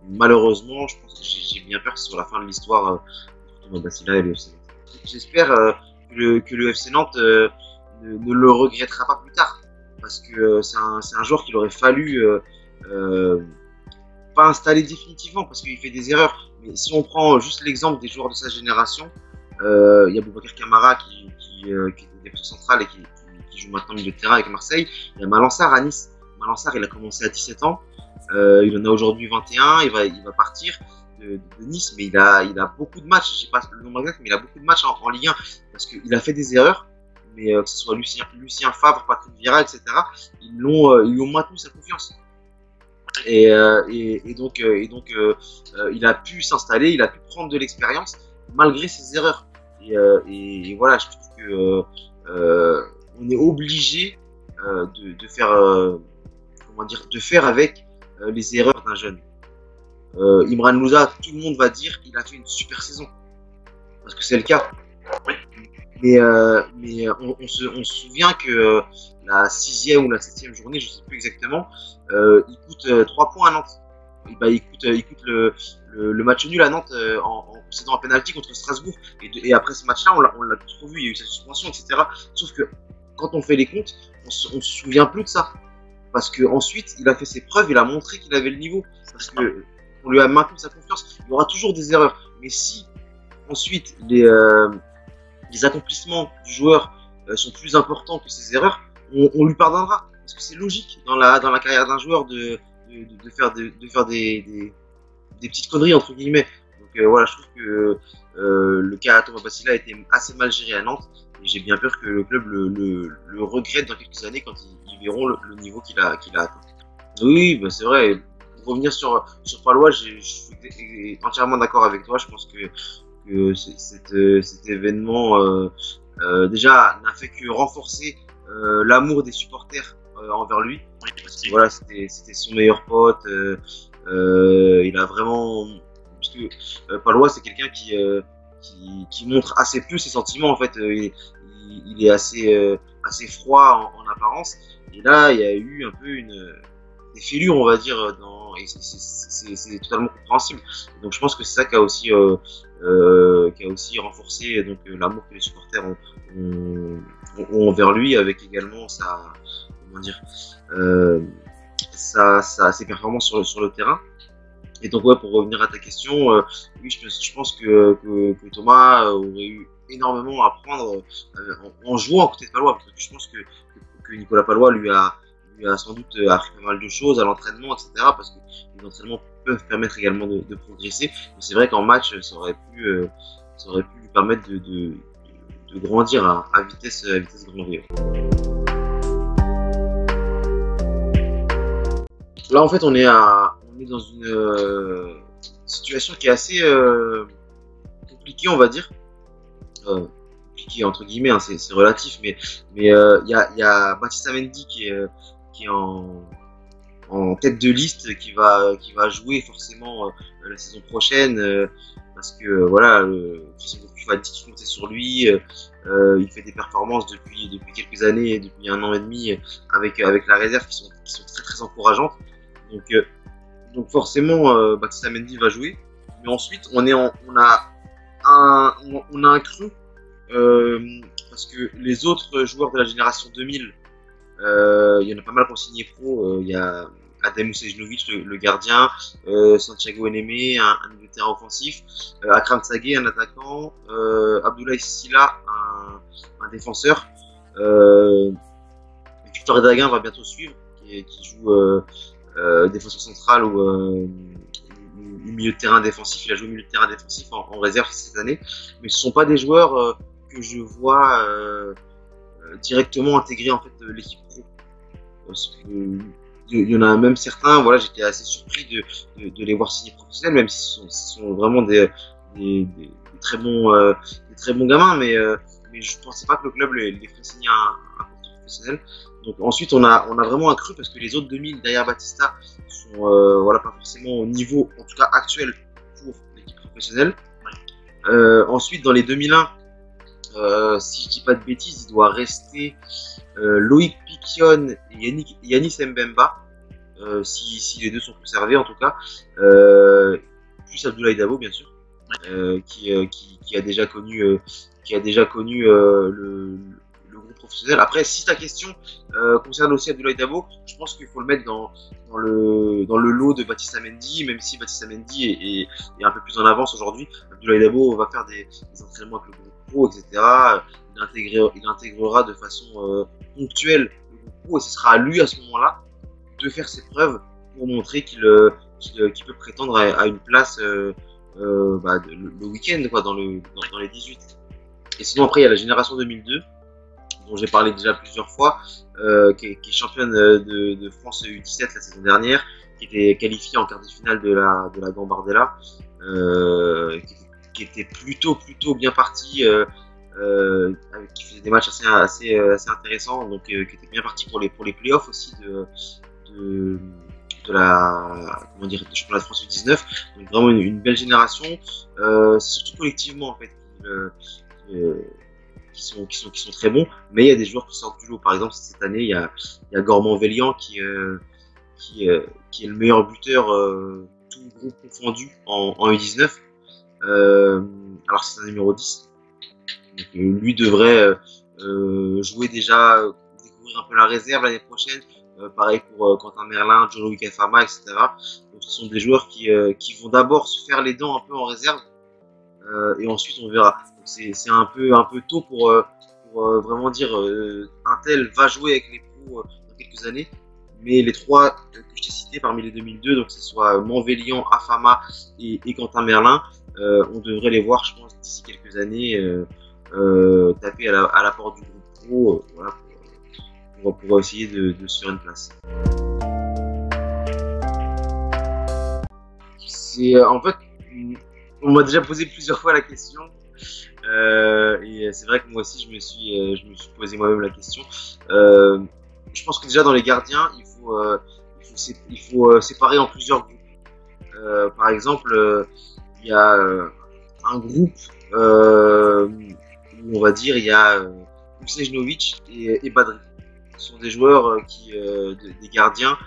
malheureusement, je pense que j'ai bien peur que ce soit la fin de l'histoire pour Thomas Bassila et le FC Nantes. J'espère que le FC Nantes ne le regrettera pas plus tard. Parce que c'est un joueur qu'il aurait fallu pas installer définitivement parce qu'il fait des erreurs. Mais si on prend juste l'exemple des joueurs de sa génération, il y a Boubacar Kamara qui était défenseur central et qui joue maintenant milieu de terrain avec Marseille. Il y a Malansar à Nice. Malansar, il a commencé à 17 ans. Il en a aujourd'hui 21. Il va partir de Nice, mais il a beaucoup de matchs. Je sais pas le nombre exact, mais il a beaucoup de matchs en Ligue 1 parce qu'il a fait des erreurs. Mais que ce soit Lucien Favre, Patrick Vieira, etc., ils lui ont maintenu sa confiance. Et donc, il a pu s'installer, il a pu prendre de l'expérience malgré ses erreurs. Et voilà, je trouve que on est obligé de faire avec les erreurs d'un jeune. Imran Louza, tout le monde va dire qu'il a fait une super saison parce que c'est le cas. Mais on se souvient que la 6e ou la 7e journée, je ne sais plus exactement, il coûte 3 points à Nantes. Il coûte le match nul à Nantes en procédant à pénalty contre Strasbourg. Et après ce match-là, on l'a tous revu, il y a eu sa suspension, etc. Sauf que quand on fait les comptes, on se souvient plus de ça. Parce qu'ensuite, il a fait ses preuves, il a montré qu'il avait le niveau. Parce qu'on lui a maintenu sa confiance. Il y aura toujours des erreurs. Mais si ensuite les accomplissements du joueur sont plus importants que ses erreurs, on lui pardonnera. Parce que c'est logique dans la carrière d'un joueur de faire des petites conneries, entre guillemets. Donc voilà, je trouve que le cas Thomas Basila a été assez mal géré à Nantes. Et j'ai bien peur que le club le regrette dans quelques années quand ils verront le niveau qu'il a atteint. Oui, bah c'est vrai. Pour revenir sur Palois, je suis entièrement d'accord avec toi. Je pense que cet événement déjà n'a fait que renforcer l'amour des supporters envers lui. Parce que voilà, c'était son meilleur pote. Il a vraiment, parce que Palois c'est quelqu'un qui montre assez peu ses sentiments en fait. Il est assez froid en apparence. Et là, il y a eu un peu des fêlures, on va dire, et c'est totalement compréhensible. Donc je pense que c'est ça qui a aussi renforcé donc l'amour que les supporters ont envers lui, avec également ses performances sur le terrain. Et donc ouais, pour revenir à ta question, oui, je pense que Thomas aurait eu énormément à apprendre en jouant à côté de Palois, parce que je pense que Nicolas Palois lui a sans doute appris pas mal de choses à l'entraînement, etc. Parce que les entraînements peuvent permettre également de progresser. Mais c'est vrai qu'en match, ça aurait pu lui permettre de grandir à vitesse grand V. Là, en fait, on est dans une situation qui est assez compliquée, on va dire. Compliqué entre guillemets, hein, c'est relatif, mais il y a Baptiste Mendy qui est en tête de liste, qui va jouer forcément la saison prochaine, parce que voilà, Christian Gourcuff a dit qu'il comptait sur lui. Il fait des performances depuis quelques années, depuis 1 an et demi avec la réserve qui sont très très encourageantes. Donc forcément Baptiste Mendy va jouer, mais ensuite on a un creux parce que les autres joueurs de la génération 2000, il y en a pas mal qui ont signé pro. Il y a Adem Ousejnovic, le gardien, Santiago Eneme, un milieu de terrain offensif, Akram Tsagé, un attaquant, Abdoulaye Silla, un défenseur, Victor Daguin va bientôt suivre, qui joue défenseur central ou milieu de terrain défensif. Il a joué milieu de terrain défensif en réserve cette année, mais ce ne sont pas des joueurs que je vois directement intégrés en fait l'équipe pro. Parce que il y en a même certains, voilà, j'étais assez surpris de les voir signer professionnels, même si ce sont vraiment des très bons gamins, mais je pensais pas que le club les ferait signer un contrat professionnel. Donc ensuite on a vraiment un creux parce que les autres 2000 derrière Batista sont voilà, pas forcément au niveau, en tout cas actuel, pour l'équipe professionnelle. Ensuite dans les 2001, si je dis pas de bêtises, il doit rester Loïc Piquion et Yanis Mbemba, si les deux sont conservés en tout cas, plus Abdoulaye Dabo bien sûr. qui a déjà connu, le groupe professionnel. Après, si ta question concerne aussi Abdoulaye Dabo, je pense qu'il faut le mettre dans le lot de Baptiste Mendy, même si Baptiste Mendy est un peu plus en avance aujourd'hui. Abdoulaye Dabo va faire des entraînements avec le groupe pro, etc. Il intégrera de façon ponctuelle le groupe pro et ce sera à lui à ce moment-là de faire ses preuves pour montrer qu'il peut prétendre à une place le week-end, quoi, dans les 18. Et sinon, après, il y a la génération 2002, dont j'ai parlé déjà plusieurs fois, qui est championne de France U17 la saison dernière, qui était qualifiée en quart de finale de la Gambardella, qui était plutôt bien partie, qui faisait des matchs assez intéressants, donc qui était bien parti pour les playoffs aussi de du championnat de France U19. Donc vraiment une belle génération. C'est surtout collectivement en fait qui sont très bons, mais il y a des joueurs qui sortent du lot. Par exemple, cette année, il y a Gormand-Vélian qui est le meilleur buteur tout groupe confondu en U19. Alors c'est un numéro 10. Donc, lui devrait jouer déjà, découvrir un peu la réserve l'année prochaine. Pareil pour Quentin Merlin, Jean-Louis Fama, etc. Donc ce sont des joueurs qui vont d'abord se faire les dents un peu en réserve et ensuite on verra. C'est un peu tôt pour vraiment dire un tel va jouer avec les pros dans quelques années. Mais les trois que je t'ai cités parmi les 2002, donc que ce soit Montvélian, Afama et Quentin Merlin, on devrait les voir, je pense, d'ici quelques années taper à la porte du groupe pro, voilà, pour essayer de se faire une place. En fait, on m'a déjà posé plusieurs fois la question. Et c'est vrai que moi aussi je me suis posé moi-même la question. Je pense que déjà dans les gardiens, il faut séparer en plusieurs groupes. Par exemple, il y a un groupe où on va dire il y a Usnejnovic et Badri. Ce sont des joueurs des gardiens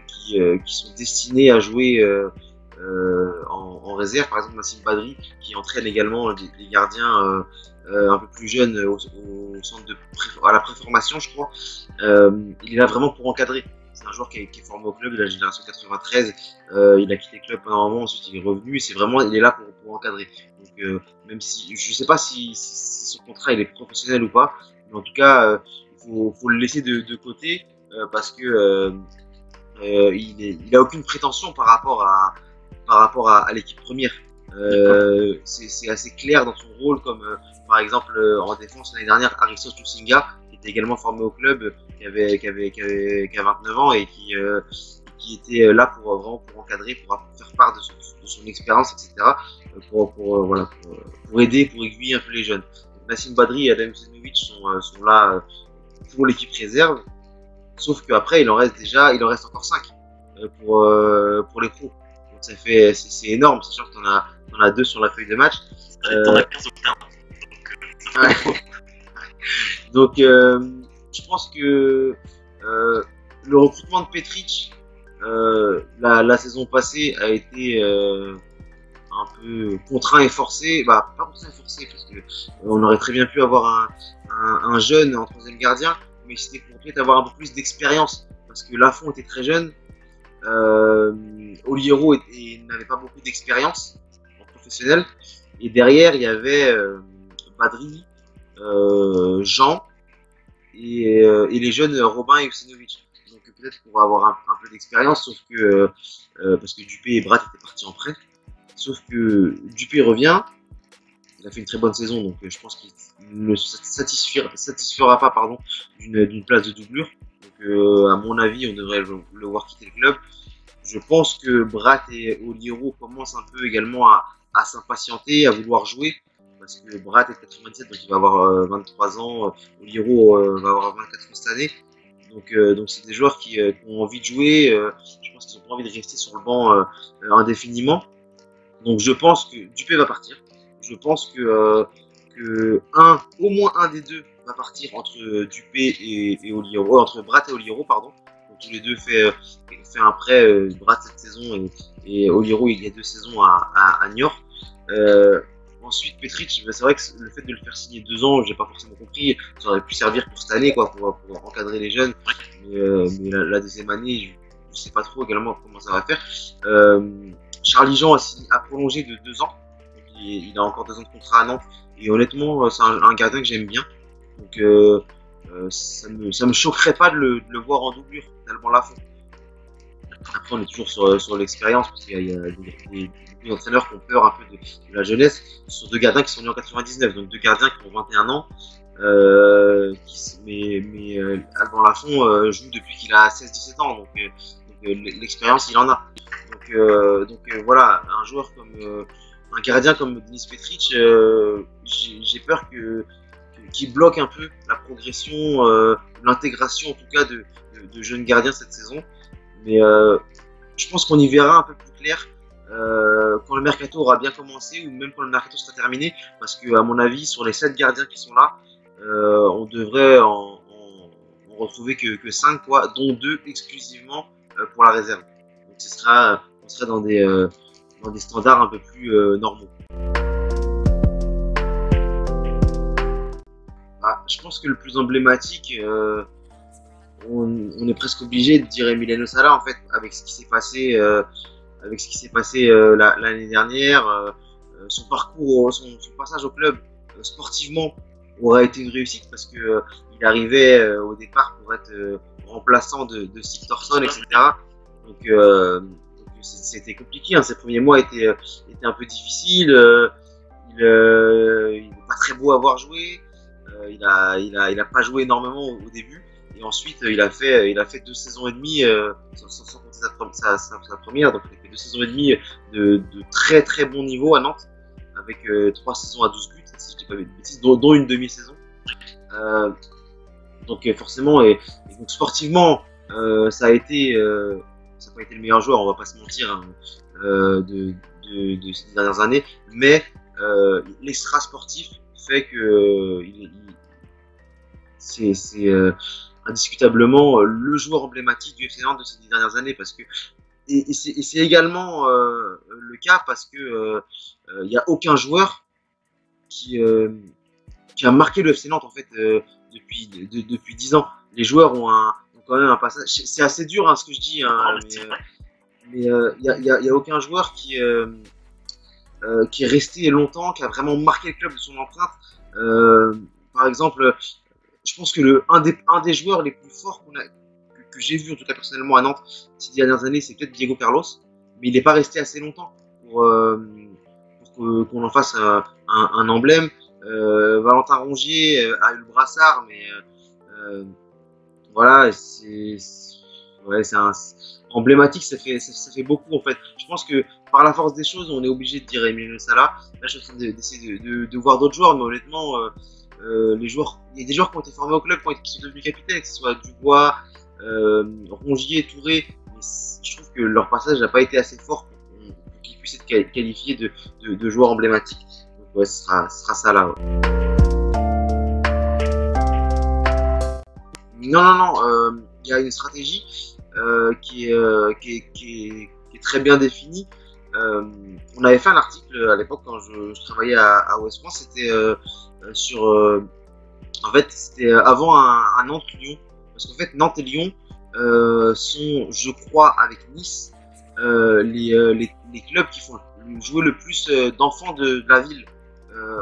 qui sont destinés à jouer en réserve. Par exemple, Nassim Badri qui entraîne également les gardiens un peu plus jeunes au centre à la préformation, je crois. Il est là vraiment pour encadrer. C'est un joueur qui est formé au club de la génération 93. Il a quitté le club pendant un moment, ensuite il est revenu. Et il est là pour encadrer. Donc, même si je ne sais pas si son contrat il est professionnel ou pas, mais en tout cas, faut le laisser de côté parce que il a aucune prétention par rapport à l'équipe première. C'est assez clair dans son rôle, comme par exemple en défense l'année dernière, Aristos Lusinga, qui était également formé au club, qui a 29 ans et qui était là pour encadrer, pour faire part de son expérience, etc. Pour aider, pour aiguiller un peu les jeunes. Donc, Nassim Badri et Adam Usnejnovic sont là pour l'équipe réserve, sauf qu'après il en reste encore 5 pour les pros. Donc c'est énorme, sachant que t'en as 2 sur la feuille de match. T'en as 15 au terme. Donc je pense que le recrutement de Petric la saison passée a été un peu contraint et forcé. Pas contraint et forcé parce que on aurait très bien pu avoir un jeune en troisième gardien, mais c'était pour peut-être avoir un peu plus d'expérience parce que Lafont était très jeune. Oliero n'avait pas beaucoup d'expérience en professionnel, et derrière il y avait Badri, Jean et les jeunes Robin et Usnejnovic. Donc peut-être qu'on va avoir un peu d'expérience, sauf que parce que Dupé et Brat étaient partis en prêt, sauf que Dupé revient, il a fait une très bonne saison, donc je pense qu'il ne satisfera pas d'une place de doublure. Donc à mon avis on devrait le voir quitter le club. Je pense que Brat et Oliero commencent un peu également à s'impatienter, à vouloir jouer, parce que Brat est 97, donc il va avoir 23 ans, Oliero va avoir 24 ans cette année. Donc c'est des joueurs qui ont envie de jouer. Je pense qu'ils n'ont pas envie de rester sur le banc indéfiniment. Donc je pense que Dupé va partir. Je pense que au moins un des deux va partir entre Dupé et Oliero, entre Brat et Oliero, pardon. Donc tous les deux fait un prêt, Brat cette saison et Oliero il y a 2 saisons à Niort. Ensuite, Petric, c'est vrai que le fait de le faire signer 2 ans, j'ai pas forcément compris. Ça aurait pu servir pour cette année, quoi, pour encadrer les jeunes. Mais la deuxième année, je sais pas trop également comment ça va faire. Charlie Jean a prolongé de 2 ans. Donc il a encore 2 ans de contrat à Nantes. Et honnêtement, c'est un gardien que j'aime bien. Donc ça me choquerait pas de le voir en doublure d'Alban Lafont. Après, on est toujours sur l'expérience, parce qu'il y a beaucoup d'entraîneurs qui ont peur un peu de la jeunesse. Ce sont 2 gardiens qui sont nés en 99, donc 2 gardiens qui ont 21 ans. Mais Alban Lafont joue depuis qu'il a 16-17 ans, donc l'expérience, il en a. Donc voilà, un joueur comme un gardien comme Denis Petric, j'ai peur qu'il bloque un peu la progression, l'intégration en tout cas de jeunes gardiens cette saison. Mais je pense qu'on y verra un peu plus clair quand le mercato aura bien commencé, ou même quand le mercato sera terminé, parce que à mon avis, sur les 7 gardiens qui sont là, on devrait en retrouver que 5, quoi, dont 2 exclusivement pour la réserve. Donc on serait dans des standards un peu plus normaux. Je pense que le plus emblématique, on est presque obligé de dire Emiliano Sala, en fait, avec ce qui s'est passé, l'année dernière. Son parcours, son passage au club sportivement aurait été une réussite, parce que il arrivait au départ pour être remplaçant de Stig Thorson, etc. Donc c'était compliqué, hein. Ses premiers mois étaient un peu difficiles. Il n'est pas très beau à voir jouer. Il a pas joué énormément au début, et ensuite il a fait 2 saisons et demie, sans compter sa première, donc il a fait 2 saisons et demie de très très bon niveau à Nantes, avec 3 saisons à 12 buts, si je dis pas de bêtises, dont une demi-saison. Donc forcément, et donc sportivement, ça n'a pas été le meilleur joueur, on va pas se mentir, hein, de ces dernières années, mais l'extra sportif fait que c'est indiscutablement le joueur emblématique du FC Nantes de ces 10 dernières années, parce que et c'est également le cas parce que il y a aucun joueur qui a marqué le FC Nantes, en fait, depuis 10 ans. Les joueurs ont quand même un passage. C'est assez dur, hein, ce que je dis, hein, mais il y a aucun joueur qui est resté longtemps, qui a vraiment marqué le club de son empreinte. Par exemple, je pense que un des joueurs les plus forts que j'ai vu, en tout cas personnellement à Nantes ces dernières années, c'est peut-être Diego Carlos, mais il n'est pas resté assez longtemps pour qu'on en fasse un emblème. Valentin Rongier a eu le brassard, mais voilà, c'est emblématique, ça fait beaucoup, en fait. Je pense que par la force des choses, on est obligé de dire Emiliano Sala. Là, je suis en train d'essayer de voir d'autres joueurs, mais honnêtement, il y a des joueurs qui ont été formés au club, qui sont devenus capitaines, que ce soit Dubois, Rongier, Touré, mais je trouve que leur passage n'a pas été assez fort pour qu'ils puissent être qualifiés de joueurs emblématiques. Donc ouais, ce sera ça là. Ouais. Non, il y a une stratégie qui est très bien définie. On avait fait un article à l'époque quand je travaillais à Ouest France, c'était sur en fait c'était avant un Nantes-Lyon, parce qu'en fait Nantes et Lyon sont, je crois, avec Nice, les clubs qui font jouer le plus d'enfants de la ville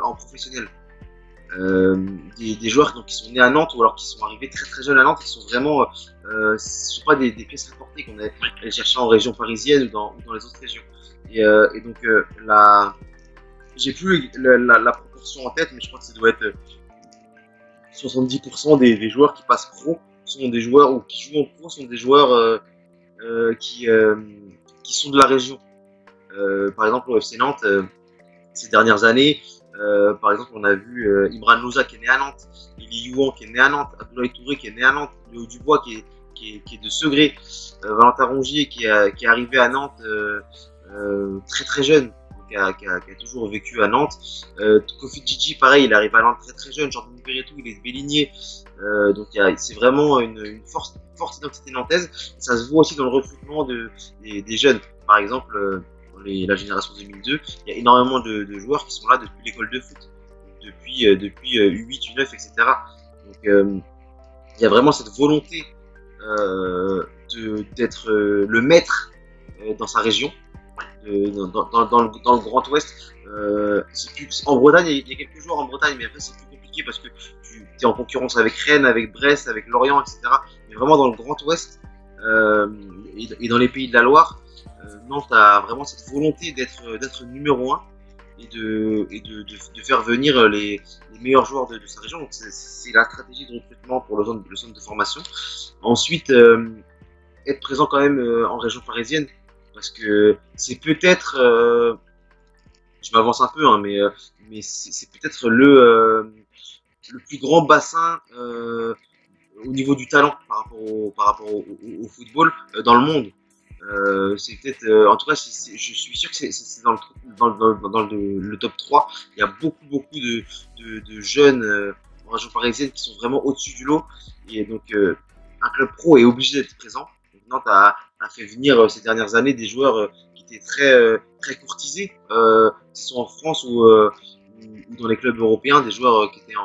en professionnel. Des joueurs donc, qui sont nés à Nantes, ou alors qui sont arrivés très très jeunes à Nantes, qui sont vraiment ce sont pas des pièces rapportées qu'on allait chercher en région parisienne ou dans les autres régions. Et donc j'ai plus la proportion en tête, mais je crois que ça doit être 70% des joueurs qui passent pro sont des joueurs, ou qui jouent en pro sont des joueurs qui sont de la région. Par exemple au FC Nantes, ces dernières années, par exemple on a vu Imran Louza qui est né à Nantes, Ili Youan qui est né à Nantes, Abdoulaye Touré qui est né à Nantes, Léo Dubois qui est de Segré, Valentin Rongier qui est arrivé à Nantes très très jeune, qui a toujours vécu à Nantes. Kofi Djidji, pareil, il arrive à Nantes très très jeune. Jordan Verretou, il est de Béligné. Donc c'est vraiment une forte identité nantaise. Ça se voit aussi dans le recrutement des jeunes. Par exemple, la génération 2002, il y a énormément de joueurs qui sont là depuis l'école de foot, depuis U8, U9, etc. Donc il y a vraiment cette volonté d'être le maître dans sa région, dans le Grand Ouest. En Bretagne, il y a quelques joueurs en Bretagne, mais après c'est plus compliqué parce que tu es en concurrence avec Rennes, avec Brest, avec Lorient, etc. Mais vraiment dans le Grand Ouest et dans les pays de la Loire, Nantes a vraiment cette volonté d'être numéro 1 et de faire venir les meilleurs joueurs de sa région. Donc c'est la stratégie de recrutement pour le centre de formation. Ensuite, être présent quand même en région parisienne, parce que c'est peut-être, je m'avance un peu, hein, mais c'est peut-être le plus grand bassin au niveau du talent par rapport au football dans le monde. C'est peut-être, en tout cas, je suis sûr que c'est dans le top 3. Il y a beaucoup de jeunes en région parisienne qui sont vraiment au-dessus du lot. Et donc, un club pro est obligé d'être présent. Donc, Nantes a fait venir ces dernières années des joueurs qui étaient très courtisés, que ce soit en France ou dans les clubs européens, des joueurs qui étaient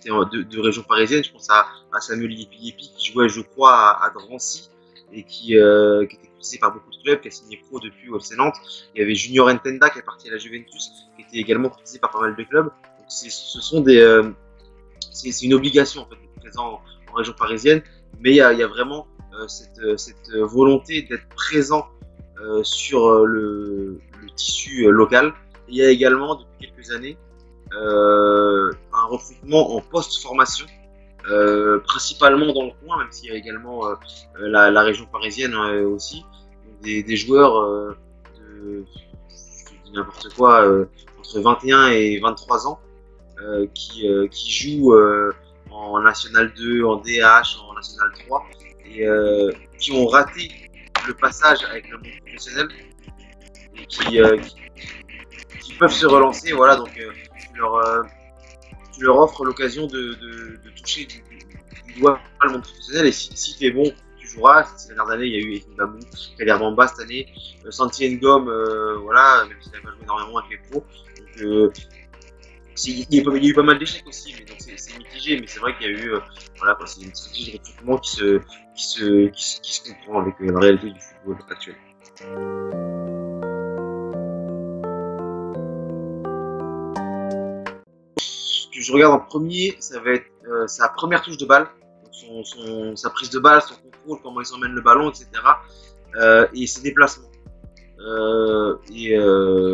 de région parisienne. Je pense à Samuel Yepi qui jouait, je crois, à Drancy et qui était courtisé par beaucoup de clubs, qui a signé pro depuis au FC Nantes. Il y avait Junior Ntenda qui est parti à la Juventus, qui était également courtisé par pas mal de clubs. Donc c'est une obligation en fait d'être présent en région parisienne, mais il y a vraiment cette volonté d'être présent sur le tissu local. Et il y a également depuis quelques années un recrutement en post-formation, principalement dans le coin, même s'il y a également la région parisienne aussi. Des joueurs je dis n'importe quoi, entre 21 et 23 ans qui jouent en National 2, en DH, en National 3 et qui ont raté le passage avec le monde professionnel et qui peuvent se relancer. Voilà, donc tu leur offres l'occasion de toucher du doigt le monde professionnel, et si tu es bon, tu joueras. Ces dernières années, il y a eu Ekin Bamou, Kader Bamba cette année, Santi Ngom, voilà, même s'il n'a pas joué énormément avec les pros. Donc, il y a eu pas mal d'échecs aussi, mais donc c'est mitigé, mais c'est vrai qu'il y a eu, voilà, c'est une stratégie de recrutement qui se comprend avec la réalité du football actuel. Ce que je regarde en premier, ça va être sa première touche de balle, sa prise de balle, son contrôle, comment il s'emmène le ballon, etc. Et ses déplacements.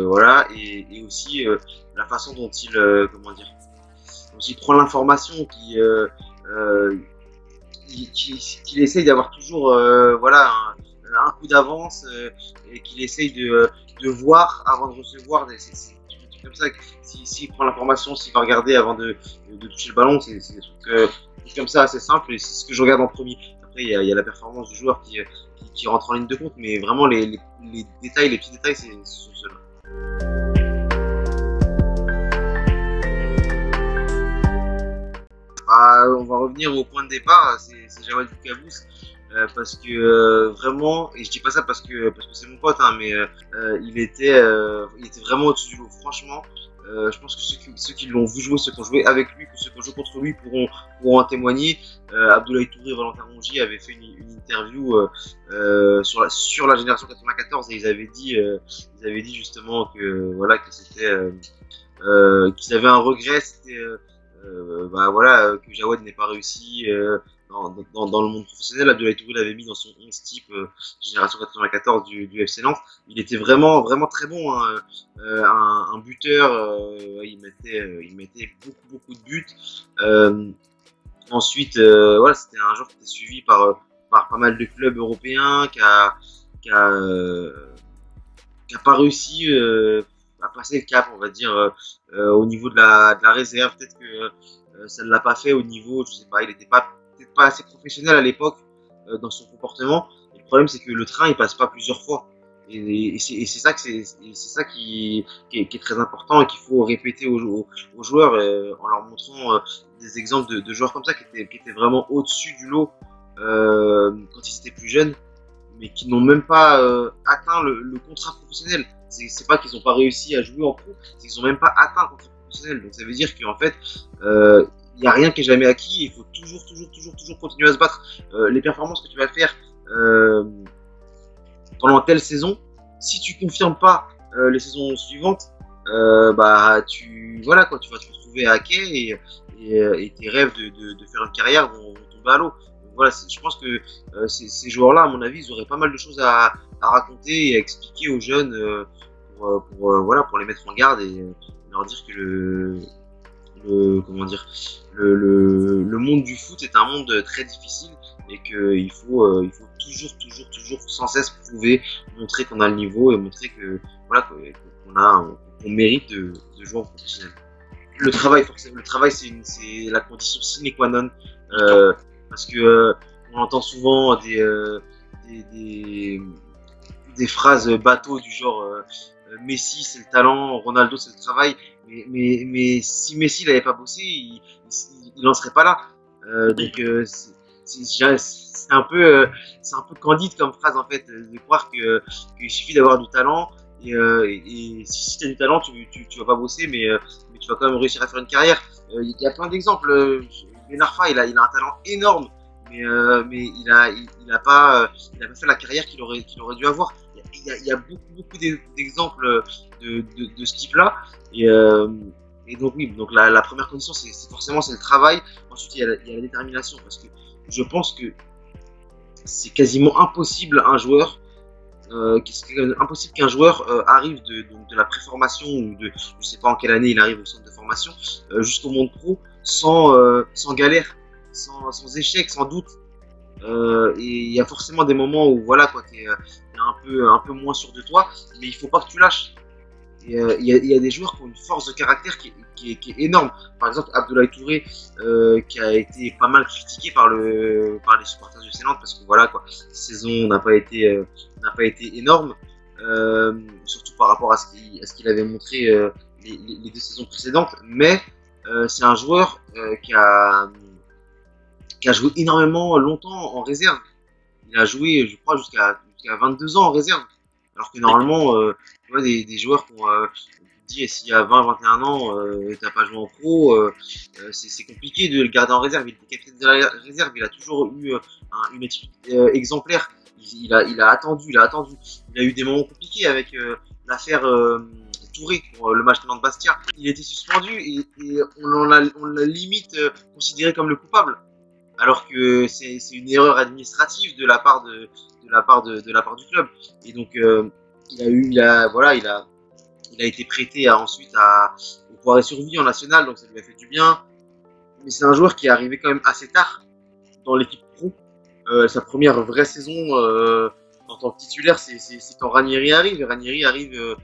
Voilà, et aussi la façon dont il prend l'information, qu'il essaye d'avoir toujours voilà, un coup d'avance, et qu'il essaye de voir avant de recevoir. C'est comme ça que s'il prend l'information, s'il va regarder avant de toucher le ballon, c'est des trucs comme ça assez simple, et c'est ce que je regarde en premier. Après, il y a la performance du joueur qui rentre en ligne de compte, mais vraiment les détails, les petits détails, ce sont ceux-là. On va revenir au point de départ, c'est Jawad Boukabous, parce que vraiment, et je dis pas ça parce que c'est mon pote, hein, mais il était vraiment au-dessus du lot. Franchement, je pense que ceux qui l'ont vu jouer, ceux qui ont joué avec lui, ceux qui ont joué contre lui pourront en témoigner. Abdoulaye Touré et Valentin Rongier avaient fait une interview sur la génération 94, et ils avaient dit justement que voilà, que c'était qu'ils avaient un regret, c'était voilà, que Jawad n'ait pas réussi dans le monde professionnel. Abdoulaye Touré l'avait mis dans son 11 type génération 94 du FC Nantes. Il était vraiment très bon, hein. Un buteur, il mettait beaucoup de buts. Ensuite, voilà, c'était un joueur qui était suivi par pas mal de clubs européens, qui a pas réussi à passer le cap, on va dire, au niveau de la réserve. Peut-être que ça ne l'a pas fait au niveau, je sais pas, il n'était peut-être pas assez professionnel à l'époque dans son comportement. Et le problème, c'est que le train, il passe pas plusieurs fois. Et c'est ça qui est très important, et qu'il faut répéter aux joueurs, en leur montrant des exemples de joueurs comme ça qui étaient vraiment au-dessus du lot quand ils étaient plus jeunes, mais qui n'ont même pas atteint le contrat professionnel. C'est pas qu'ils n'ont pas réussi à jouer en pro, c'est qu'ils n'ont même pas atteint le contrat professionnel. Donc ça veut dire qu'en fait, il n'y a rien qui est jamais acquis, il faut toujours continuer à se battre. Les performances que tu vas faire pendant telle saison, si tu confirmes pas les saisons suivantes, bah voilà quoi, tu vas te retrouver à quai et tes rêves de faire une carrière vont tomber à l'eau. Voilà, je pense que ces joueurs-là, à mon avis, ils auraient pas mal de choses à raconter et à expliquer aux jeunes pour les mettre en garde et leur dire que le monde du foot est un monde très difficile et qu'il faut toujours sans cesse prouver, montrer qu'on a le niveau et montrer que voilà qu'on mérite de jouer en professionnel. Le travail c'est la condition sine qua non parce que on entend souvent des phrases bateaux du genre Messi c'est le talent, Ronaldo c'est le travail, mais si Messi n'avait pas bossé, il n'en serait pas là. Donc c'est un peu candide comme phrase en fait, de croire qu'il suffit d'avoir du talent et si tu as du talent, tu vas pas bosser, mais tu vas quand même réussir à faire une carrière. Il y a plein d'exemples. Ben Arfa, il a un talent énorme, mais il a pas fait la carrière qu'il aurait dû avoir. Il y a beaucoup d'exemples de ce type-là. Et donc oui, donc la première condition, c'est le travail. Ensuite, il y a la détermination, parce que je pense que c'est quasiment impossible qu'un joueur arrive de la préformation ou je sais pas en quelle année il arrive au centre de formation jusqu'au monde pro sans galère, sans échec, sans doute. Et il y a forcément des moments où voilà quoi, t'es un peu moins sûr de toi, mais il faut pas que tu lâches. Et il y a des joueurs qui ont une force de caractère qui est énorme. Par exemple, Abdoulaye Touré, qui a été pas mal critiqué par les supporters du FC Nantes parce que voilà quoi, cette saison n'a pas été énorme, surtout par rapport à ce qu'il avait montré les deux saisons précédentes. Mais c'est un joueur qui a joué énormément longtemps en réserve. Il a joué, je crois, jusqu'à 22 ans en réserve. Alors que normalement, tu vois, des joueurs qui ont dit s'il y a 20-21 ans, t'as pas joué en pro, c'est compliqué de le garder en réserve. Il était capitaine de la réserve, il a toujours eu une attitude exemplaire. Il a attendu. Il a eu des moments compliqués avec l'affaire Touré pour le match de Nantes-Bastia. Il était suspendu et on l'a limite considéré comme le coupable. Alors que c'est une erreur administrative de la part du club. Et donc il a été prêté ensuite au Poiré-sur-Vie en national, donc ça lui a fait du bien. Mais c'est un joueur qui est arrivé quand même assez tard dans l'équipe pro. Sa première vraie saison en tant que titulaire, c'est quand Ranieri arrive. Et Ranieri arrive,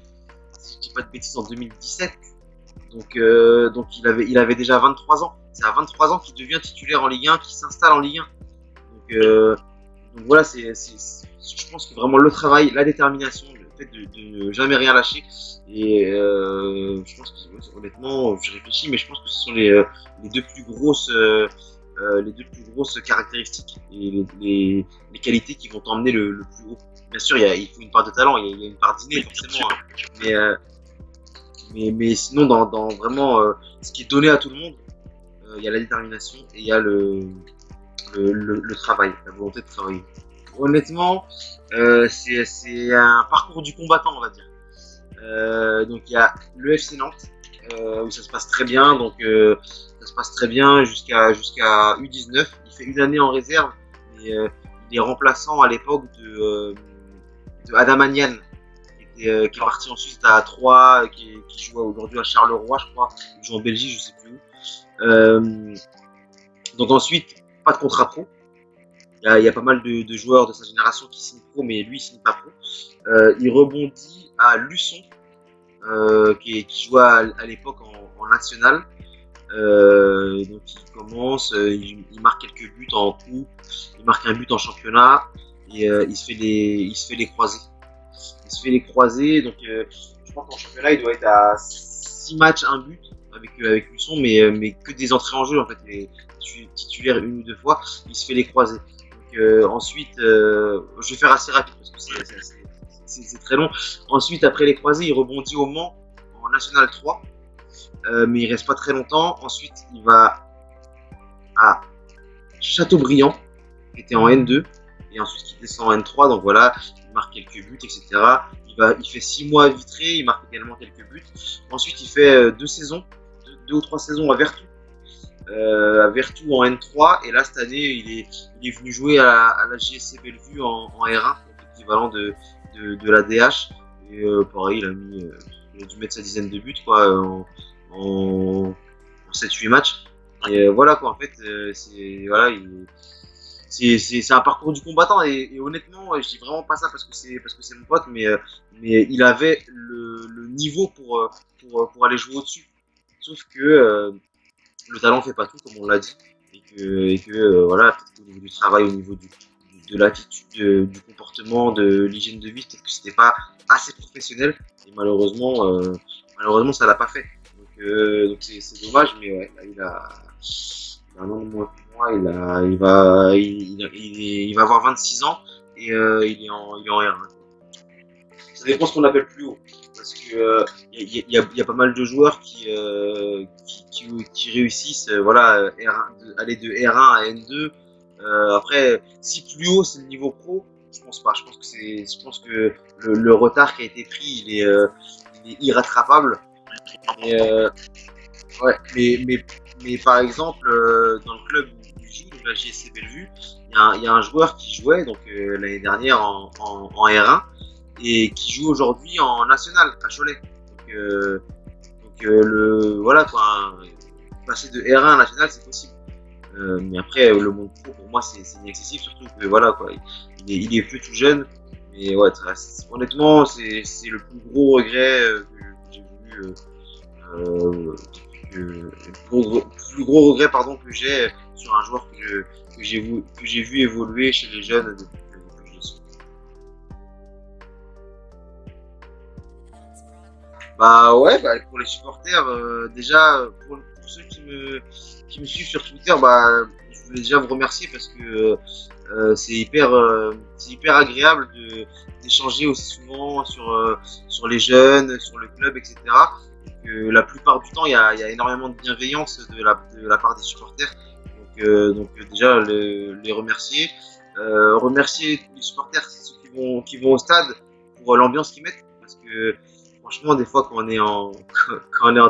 si je dis pas de bêtises, en 2017. Donc il avait déjà 23 ans. C'est à 23 ans qu'il devient titulaire en Ligue 1, qu'il s'installe en Ligue 1. Donc voilà, je pense que vraiment le travail, la détermination, le fait de jamais rien lâcher. Et je pense que honnêtement, je réfléchis, mais je pense que ce sont les deux plus grosses caractéristiques et les qualités qui vont t'emmener le plus haut. Bien sûr, il faut une part de talent, il y a une part d'inné forcément, hein. Mais sinon dans vraiment ce qui est donné à tout le monde, il y a la détermination et il y a le travail, la volonté de travailler. Honnêtement, c'est un parcours du combattant, on va dire. Donc il y a le FC Nantes où ça se passe très bien, donc ça se passe très bien jusqu'à U19. Il fait une année en réserve, mais il est remplaçant à l'époque de Adam Agnan, qui est parti ensuite à Troyes, qui joue aujourd'hui à Charleroi, je crois, il joue en Belgique, je sais plus où. Donc ensuite, pas de contrat pro. Il y a pas mal de joueurs de sa génération qui signent pro, mais lui il signe pas pro. Il rebondit à Luçon, qui jouait à l'époque en national. Donc il commence, il marque quelques buts en coupe, il marque un but en championnat et il se fait les croisés. Il se fait les croisés, donc je crois qu'en championnat il doit être à 6 matchs, 1 but avec Luçon, mais que des entrées en jeu en fait, il est titulaire une ou deux fois, il se fait les croisés. Donc Ensuite, je vais faire assez rapide parce que c'est très long. Ensuite, après les croisés, il rebondit au Mans en National 3, mais il reste pas très longtemps. Ensuite, il va à Châteaubriand, qui était en N2, et ensuite il descend en N3. Donc voilà, il marque quelques buts, etc. Il fait 6 mois à Vitré, il marque également quelques buts. Ensuite, il fait 2 ou 3 saisons à Vertou. En N3, et là cette année il est venu jouer à la JSC Bellevue en R1, l'équivalent de la DH, et pareil il a dû mettre sa dizaine de buts quoi, en 7-8 matchs, et voilà quoi, en fait c'est un parcours du combattant, et honnêtement je dis vraiment pas ça parce que c'est mon pote, mais il avait le niveau pour aller jouer au-dessus, sauf que le talent fait pas tout, comme on l'a dit, et que voilà, peut-être au niveau du travail, au niveau de l'attitude, du comportement, de l'hygiène de vie, peut-être que c'était pas assez professionnel, et malheureusement ça l'a pas fait. Donc c'est dommage, mais ouais, là, il a un an de moins que moi, il va avoir 26 ans, et il est en R1. Ça dépend ce qu'on appelle plus haut, parce que il y a pas mal de joueurs qui réussissent, voilà, aller de R1 à N2. Après, si plus haut c'est le niveau pro, je pense pas. Je pense que le retard qui a été pris, il est irrattrapable. Ouais, mais par exemple, dans le club où je joue, donc la JSC Bellevue, il y a un joueur qui jouait donc l'année dernière en R1, et qui joue aujourd'hui en national à Cholet. Voilà quoi, passer de R1 à national c'est possible. Mais après le monde pro pour moi c'est inaccessible, surtout que voilà quoi, il est plus tout jeune. Mais ouais, honnêtement c'est le plus gros regret que j'ai vu, le plus gros regret pardon que j'ai sur un joueur que j'ai vu évoluer chez les jeunes depuis que je suis. Bah ouais, bah pour les supporters, déjà pour ceux qui me suivent sur Twitter, bah je voulais déjà vous remercier parce que c'est hyper agréable d'échanger aussi souvent sur les jeunes, sur le club, etc. Et que la plupart du temps, il y a énormément de bienveillance de la part des supporters. Donc déjà les remercier, remercier les supporters, ceux qui vont au stade pour l'ambiance qu'ils mettent, parce que franchement, des fois, quand on est en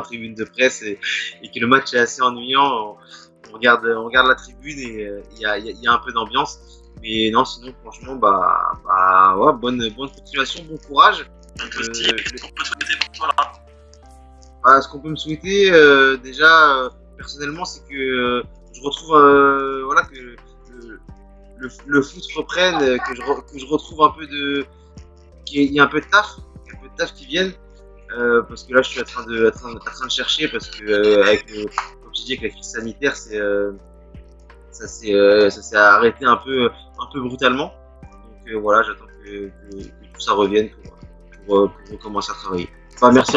tribune de presse et que le match est assez ennuyant, on regarde la tribune et il y a un peu d'ambiance. Mais non, sinon, franchement, ouais, bonne continuation, bon courage. Qu'on peut souhaiter pour toi là? Ce qu'on peut me souhaiter, déjà, personnellement, c'est que je retrouve, voilà, que le foot reprenne, que je retrouve un peu qu'il y a un peu de taf qui vienne. Parce que là je suis en train de chercher, parce que comme je dis, avec la crise sanitaire, ça s'est arrêté un peu brutalement. Donc voilà, j'attends que tout ça revienne pour recommencer à travailler. Enfin, merci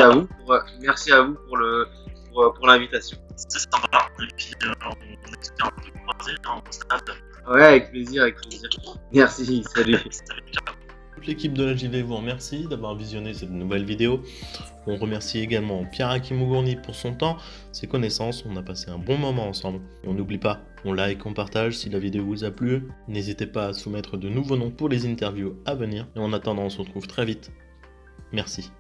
à vous pour l'invitation. C'est sympa, et puis on espère un peu croiser en stade. Ouais, avec plaisir. Merci, salut. Toute l'équipe de la JV vous remercie d'avoir visionné cette nouvelle vidéo. On remercie également Pierre-Hakim Mougourny pour son temps, ses connaissances. On a passé un bon moment ensemble. Et on n'oublie pas, on like, on partage si la vidéo vous a plu. N'hésitez pas à soumettre de nouveaux noms pour les interviews à venir. Et en attendant, on se retrouve très vite. Merci.